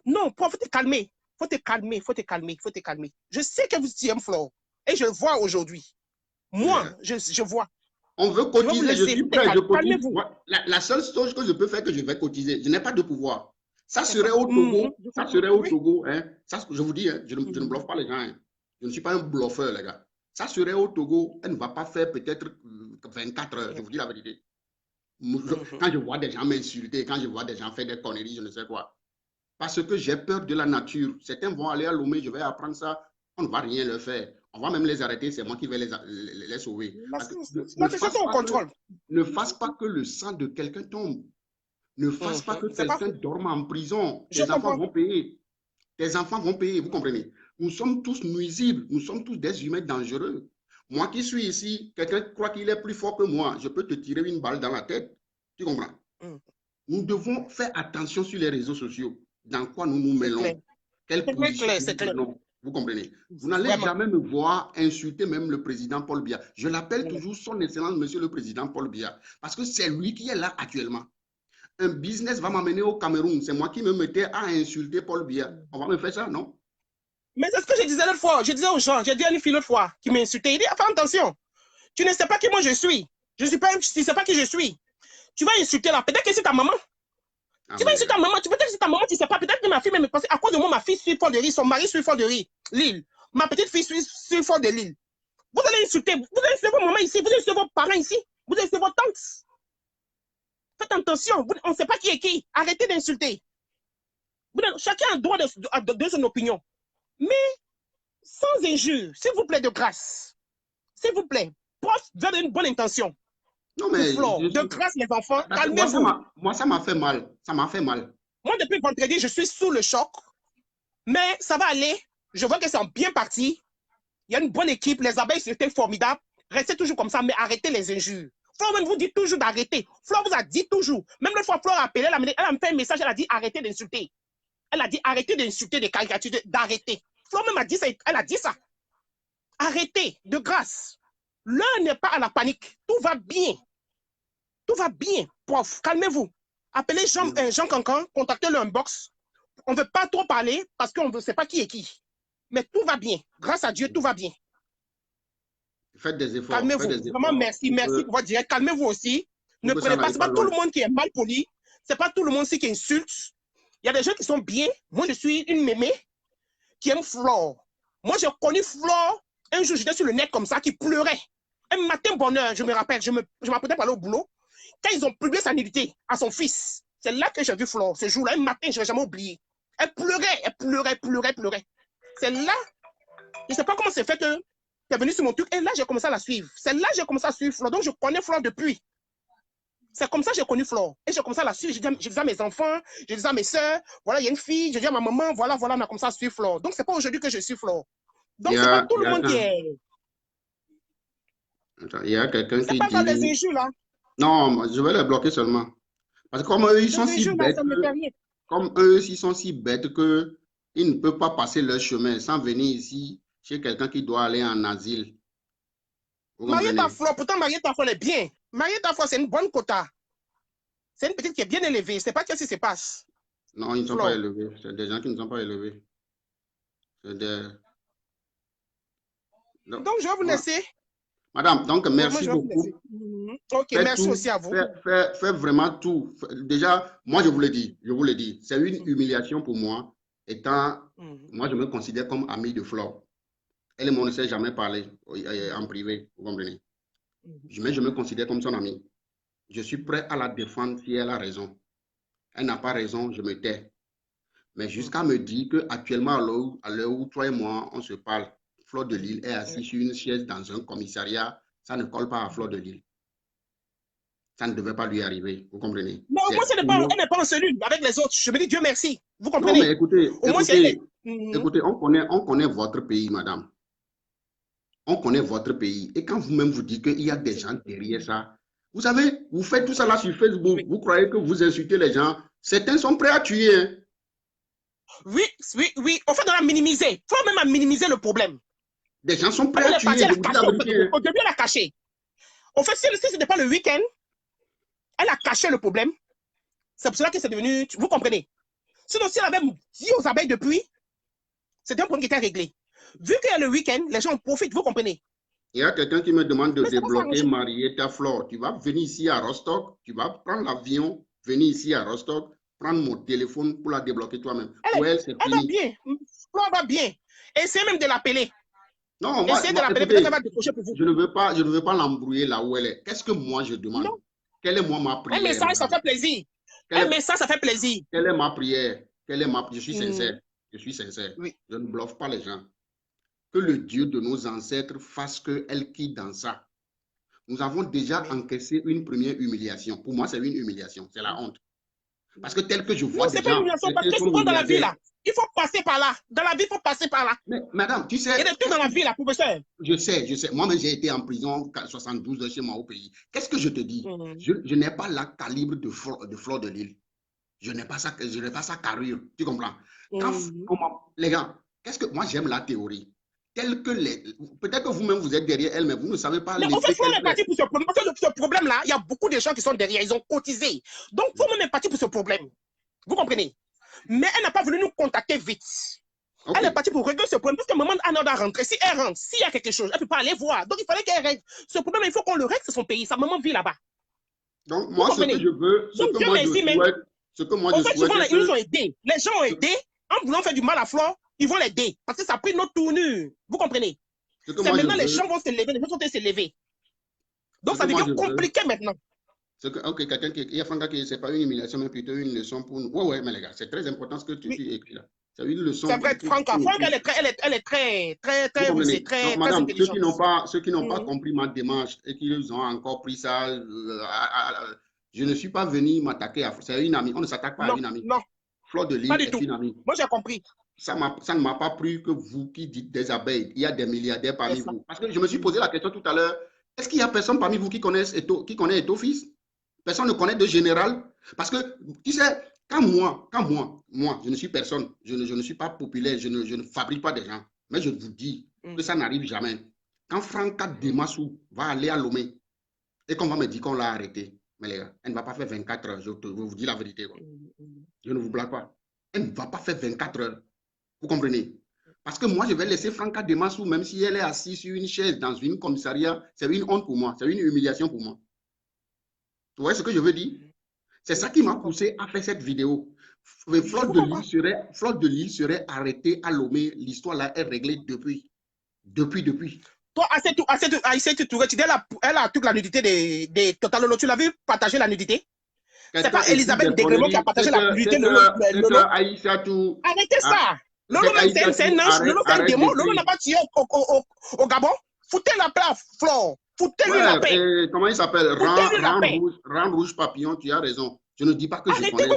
Non, il faut te calmer. Faut te calmer. Je sais que vous aimez Flore. Et je le vois aujourd'hui. Moi, je vois. On veut cotiser, je suis prêt, je cotise. La seule chose que je peux faire, que je vais cotiser. Je n'ai pas de pouvoir. Ça serait au Togo. Ça serait au Togo. Hein. Ça, je vous dis, hein, je ne bluffe pas les gens. Hein. Je ne suis pas un bluffeur, les gars. Ça serait au Togo. Elle ne va pas faire peut-être 24 heures. Je vous dis la vérité. Quand je vois des gens m'insulter, quand je vois des gens faire des conneries, je ne sais quoi. Parce que j'ai peur de la nature. Certains vont aller à Lomé, je vais apprendre ça. On ne va rien leur faire. On va même les arrêter, c'est moi qui vais les sauver. Ne fasse pas que le sang de quelqu'un tombe. Ne fasse pas que quelqu'un dorme en prison. Tes enfants vont payer. Tes enfants vont payer, vous comprenez? Nous sommes tous nuisibles. Nous sommes tous des humains dangereux. Moi qui suis ici, quelqu'un croit qu'il est plus fort que moi. Je peux te tirer une balle dans la tête. Tu comprends? Nous devons faire attention sur les réseaux sociaux. Dans quoi nous nous mêlons? Quelle position nous prenons? Vous comprenez? Vous n'allez jamais me voir insulter même le président Paul Biya. Je l'appelle toujours son excellence, monsieur le président Paul Biya. Parce que c'est lui qui est là actuellement. Un business va m'amener au Cameroun. C'est moi qui me mettais à insulter Paul Biya. On va me faire ça, non? Mais c'est ce que je disais l'autre fois. Je disais aux gens, j'ai dit à une fille l'autre fois qui m'insultait. Il dit, fais attention. Tu ne sais pas qui moi je suis. Je ne sais pas, tu ne sais pas qui je suis. Tu vas insulter là. Peut-être que c'est ta maman. Tu vas insulter ta maman, peut-être que c'est ta maman, tu ne sais pas, peut-être que ma fille, même parce qu'à cause de moi, ma fille suit Fort de Lille, son mari suit Fort de Lille. Ma petite fille suit Fort de Lille. Vous allez insulter vos mamans ici, vous allez insulter vos parents ici, vous allez insulter vos tantes. Faites attention, on ne sait pas qui est qui. Arrêtez d'insulter. Chacun a le droit de son opinion. Mais sans injure, s'il vous plaît, de grâce. S'il vous plaît, vous avez une bonne intention. Non, mais de grâce, les enfants, calmez-vous. Moi, ça m'a fait mal. Ça m'a fait mal. Moi, depuis vendredi, je suis sous le choc. Mais ça va aller. Je vois que c'est bien parti. Il y a une bonne équipe. Les abeilles, c'était formidable. Restez toujours comme ça, mais arrêtez les injures. Flore même vous dit toujours d'arrêter. Flore vous a dit toujours. Même la fois, Flore a appelé, elle a fait un message, elle a dit arrêtez d'insulter. Elle a dit arrêtez d'insulter, des caricatures, d'arrêter. Flore même a dit ça, elle a dit ça. Arrêtez, de grâce. L'heure n'est pas à la panique. Tout va bien. Tout va bien, prof. Calmez-vous. Appelez Jean Cancan, contactez le inbox. On ne veut pas trop parler parce qu'on ne sait pas qui est qui. Mais tout va bien. Grâce à Dieu, tout va bien. Faites des efforts. Calmez-vous. Vraiment, merci pour votre direct. Calmez-vous aussi. Ne prenez pas. Ce n'est pas tout le monde qui est mal poli. Ce n'est pas tout le monde qui insulte. Il y a des gens qui sont bien. Moi, je suis une mémé qui aime Flore. Moi, j'ai connu Flore. Un jour, j'étais sur le net comme ça, qui pleurait. Un matin bonheur, je me rappelle, je m'apprêtais pour aller au boulot. Quand ils ont publié sa nudité à son fils, c'est là que j'ai vu Flore. Ce jour-là, un matin, je ne vais jamais oublier. Elle pleurait. C'est là, je ne sais pas comment c'est fait que tu es venu sur mon truc. Et là, j'ai commencé à la suivre. C'est là que j'ai commencé à suivre Flore. Donc, je connais Flore depuis. C'est comme ça que j'ai connu Flore. Et j'ai commencé à la suivre. Je disais à mes enfants, je disais à mes soeurs, voilà, il y a une fille, je dis à ma maman, voilà, on a commencé à suivre Flore. Donc, ce n'est pas aujourd'hui que je suis Flore. Donc, ce n'est pas tout le monde qui est... Il y a quelqu'un qui dit... C'est pas des injures, là. Non, je vais les bloquer seulement. Parce que comme eux, ils sont si bêtes, comme eux, ils sont si bêtes qu'ils ne peuvent pas passer leur chemin sans venir ici chez quelqu'un qui doit aller en asile. Marietta Flore, pourtant Marietta Flore est bien. Marietta Flore, c'est une bonne quota. C'est une petite qui est bien élevée. Je ne sais pas qu'est-ce qui se passe. Non, ils ne sont pas élevés. C'est des gens qui ne sont pas élevés. Donc, je vais vous laisser. Madame, donc merci beaucoup. Ok, merci aussi à vous. Faites vraiment tout. Déjà, moi je vous le dis, c'est une humiliation pour moi, étant, moi je me considère comme ami de Flore. Elle et moi ne s'est jamais parlé en privé, vous comprenez. Mais je me considère comme son ami. Je suis prêt à la défendre si elle a raison. Elle n'a pas raison, je me tais. Mais jusqu'à me dire qu'actuellement, à l'heure où toi et moi, on se parle, Flore de Lille est assise sur une chaise dans un commissariat, ça ne colle pas à Flore de Lille. Ça ne devait pas lui arriver, vous comprenez? Non, moi, elle n'est pas en cellule avec les autres. Je me dis Dieu merci. Vous comprenez? Non, mais écoutez, on connaît votre pays, madame. On connaît votre pays. Et quand vous-même vous dites qu'il y a des gens derrière ça, vous savez, vous faites tout ça là sur Facebook, vous croyez que vous insultez les gens. Certains sont prêts à tuer. Hein. Oui, oui, oui. On fait de la minimiser. Il faut même à minimiser le problème. Des gens sont prêts à tuer. Au début, elle a caché. En fait, si ce n'était pas le week-end, elle a caché le problème. C'est pour cela que c'est devenu... Vous comprenez? Sinon, si elle avait dit aux abeilles depuis, c'était un problème qui était réglé. Vu qu'il y a le week-end, les gens en profitent, vous comprenez? Il y a quelqu'un qui me demande de débloquer Marietta Flore. Tu vas venir ici à Rostock, tu vas prendre l'avion, venir ici à Rostock, prendre mon téléphone pour la débloquer toi-même. Elle va bien. Flore va bien. Essayez même de l'appeler. Non, moi, je ne veux pas l'embrouiller là où elle est. Qu'est-ce que moi je demande? Non. Quelle est moi ma prière? Un message, ça fait plaisir. Un message, ça fait plaisir. Quelle est ma prière? Je suis sincère. Je suis sincère. Oui. Je ne bluffe pas les gens. Que le Dieu de nos ancêtres fasse qu'elle quitte dans ça. Nous avons déjà encaissé une première humiliation. Pour moi, c'est une humiliation. C'est la honte. Parce que tel que je vois non, c'est pas une humiliation, parce que souvent dans la vie, là, il faut passer par là. Dans la vie, il faut passer par là. Mais madame, tu sais... Il y a des trucs dans la vie, là, professeur. Je sais. Moi-même, j'ai été en prison 72 heures chez moi au pays. Qu'est-ce que je te dis? Je n'ai pas la calibre de Flore de Lille. Je n'ai pas ça carrure. Tu comprends? Les gars, qu'est-ce que... Moi, j'aime la théorie. Telle que les... Peut-être que vous-même, vous êtes derrière elle, mais vous ne savez pas... Mais en fait, il faut même partir pour ce problème. Parce que ce problème-là, il y a beaucoup de gens qui sont derrière. Ils ont cotisé. Donc, il faut même partir pour ce problème. Vous comprenez? Mais elle n'a pas voulu nous contacter vite. Elle est partie pour régler ce problème. Parce que maman Anna doit rentrer. Si elle rentre, s'il y a quelque chose, elle ne peut pas aller voir. Donc, il fallait qu'elle règle ce problème. Il faut qu'on le règle, c'est son pays. Sa maman vit là-bas. Donc, moi, ce que je veux, ce que moi je souhaite... En fait, souvent, ils nous ont aidés. Les gens ont aidé. En voulant faire du mal à Flore, ils vont l'aider. Parce que ça a pris notre tournure. Vous comprenez? C'est maintenant, les gens vont se lever. Les gens vont se lever. Donc, ça devient compliqué maintenant. Ok, quelqu'un qui... Il y a Franca qui... C'est pas une humiliation, mais plutôt une leçon pour nous. Ouais, mais les gars, c'est très important ce que tu écris là. C'est une leçon. C'est vrai, Franca. Franca, elle est très rusée, très madame, intelligente. Ceux qui n'ont pas compris ma démarche et qui ont encore pris ça... je ne suis pas venu m'attaquer à... C'est une amie. On ne s'attaque pas à une amie. Non. Flore de Lille est une amie. Moi, j'ai compris. Ça ne m'a pas plu que vous qui dites des abeilles, il y a des milliardaires parmi vous. Parce que je me suis posé la question tout à l'heure, est-ce qu'il y a personne parmi vous qui connaît Eto-Fils? Personne ne connaît de général? Parce que, tu sais, quand moi, je ne suis personne, je ne suis pas populaire, je ne fabrique pas des gens, mais je vous dis que ça n'arrive jamais. Quand Franca Demassou va aller à Lomé et qu'on va me dire qu'on l'a arrêté, mais les gars, elle ne va pas faire 24 heures, je vous dis la vérité. Quoi. Je ne vous blague pas. Elle ne va pas faire 24 heures. Vous comprenez? Parce que moi, je vais laisser Franca Demassou, même si elle est assise sur une chaise dans une commissariat, c'est une honte pour moi, c'est une humiliation pour moi. Tu vois ce que je veux dire? C'est ça qui m'a poussé à faire cette vidéo. Flore de Lille serait arrêtée à Lomé. L'histoire là est réglée depuis. Toi, Aïssatou Touré, tu dis elle a toute la nudité des Total Lolo. Tu l'as vu partager la nudité? C'est pas Elisabeth Degremont qui a partagé la nudité de Lolo. Arrêtez ça! Lolo, même c'est un ange. Lolo, c'est un démon. Lolo n'a pas tué au Gabon. Foutez la paix à Flore. Foutez-lui la paix. Comment il s'appelle? Rang rouge papillon, tu as raison. Je ne dis pas que je connais.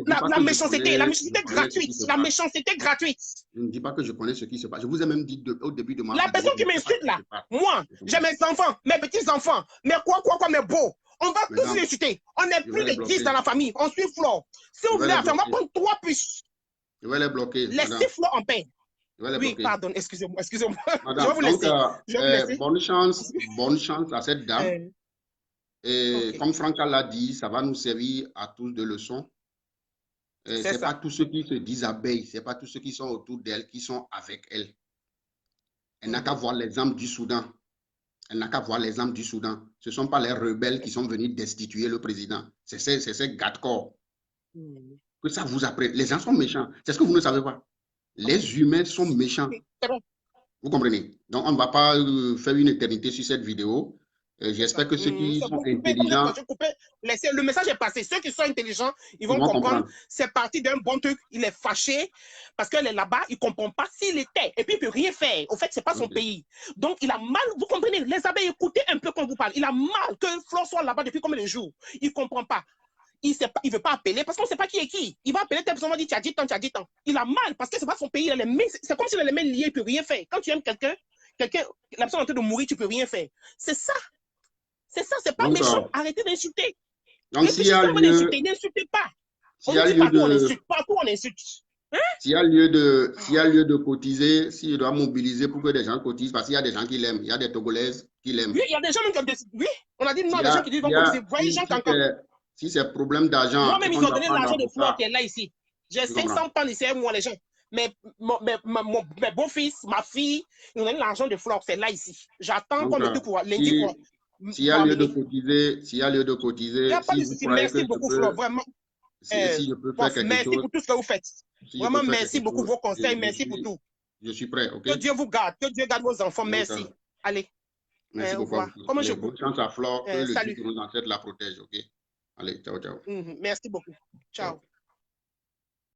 La méchanceté gratuite. La méchanceté gratuite. Je ne dis pas que je connais ce qui se passe. Je vous ai même dit au début de ma vidéo. La personne qui m'insulte là, moi, j'ai mes enfants, mes petits-enfants, mes quoi, mes beaux. On va tous les insulter. On n'est plus les 10 dans la famille. On suit Flore. Si vous voulez, on va prendre 3 puces. Je vais les bloquer. Laissez Flore en paix. Oui, pardon, excusez-moi. Je vais vous laisser. Bonne chance à cette dame. Et comme Franca l'a dit, ça va nous servir à tous de leçons. Ce n'est pas tous ceux qui se disent abeilles, ce n'est pas tous ceux qui sont autour d'elle qui sont avec elle. Elle n'a qu'à voir l'exemple du Soudan. Ce ne sont pas les rebelles qui sont venus destituer le président. C'est ces gars-de-corps. Que ça vous apprenne. Les gens sont méchants. C'est ce que vous ne savez pas. Les humains sont méchants. Vous comprenez? Donc, on ne va pas faire une éternité sur cette vidéo. J'espère que ceux qui sont intelligents... Le message est passé. Ceux qui sont intelligents, ils vont comprendre. C'est parti d'un bon truc. Il est fâché parce qu'elle est là-bas. Il ne comprend pas s'il était. Et puis, il ne peut rien faire. Au fait, ce n'est pas son pays. Donc, il a mal. Vous comprenez? Les abeilles, écoutez un peu quand vous parle. Il a mal que Flore soit là-bas depuis combien de jours. Il ne comprend pas. Il ne veut pas appeler parce qu'on ne sait pas qui est qui. Il va appeler telle personne, on va dire tu as dit tant. Il a mal parce que ce n'est pas son pays. C'est comme s'il a les mains liées, il ne peut rien faire. Quand tu aimes quelqu'un, la personne est en train de mourir, tu ne peux rien faire. C'est ça. C'est pas méchant. Arrêtez d'insulter. Donc, s'il y a lieu... N'insultez pas. On ne dit pas qu'on insulte. Partout, on insulte. S'il y a lieu de cotiser, s'il doit mobiliser pour que des gens cotisent, parce qu'il y a des gens qui l'aiment, il y a des Togolaises qui l'aiment. Oui, il y a des gens qui ont décidé. Oui, on a dit non, des gens qui disent vont cotiser. Voyez, gens encore. Si c'est problème d'argent. Moi-même, ils ont donné l'argent de Flore qui est là ici. J'ai 500 pounds ici, moi, les gens. Mais mes beaux-fils, ma fille, ils ont donné l'argent de Flore, c'est là ici. J'attends qu'on me dit pour lundi. S'il y a lieu de cotiser, s'il y a lieu de cotiser. Il n'y a pas de souci. Merci beaucoup, Flore, vraiment. Si je peux faire quelque merci chose, pour tout ce que vous faites. Vraiment, merci beaucoup pour vos conseils. Merci pour tout. Je suis prêt, ok? Que Dieu vous garde. Que Dieu garde vos enfants. Merci. Allez. Merci beaucoup. Comment je bonne chance à Flore, que le salut. Dieu de la protège, ok? Allez, ciao, ciao. Merci beaucoup. Ciao.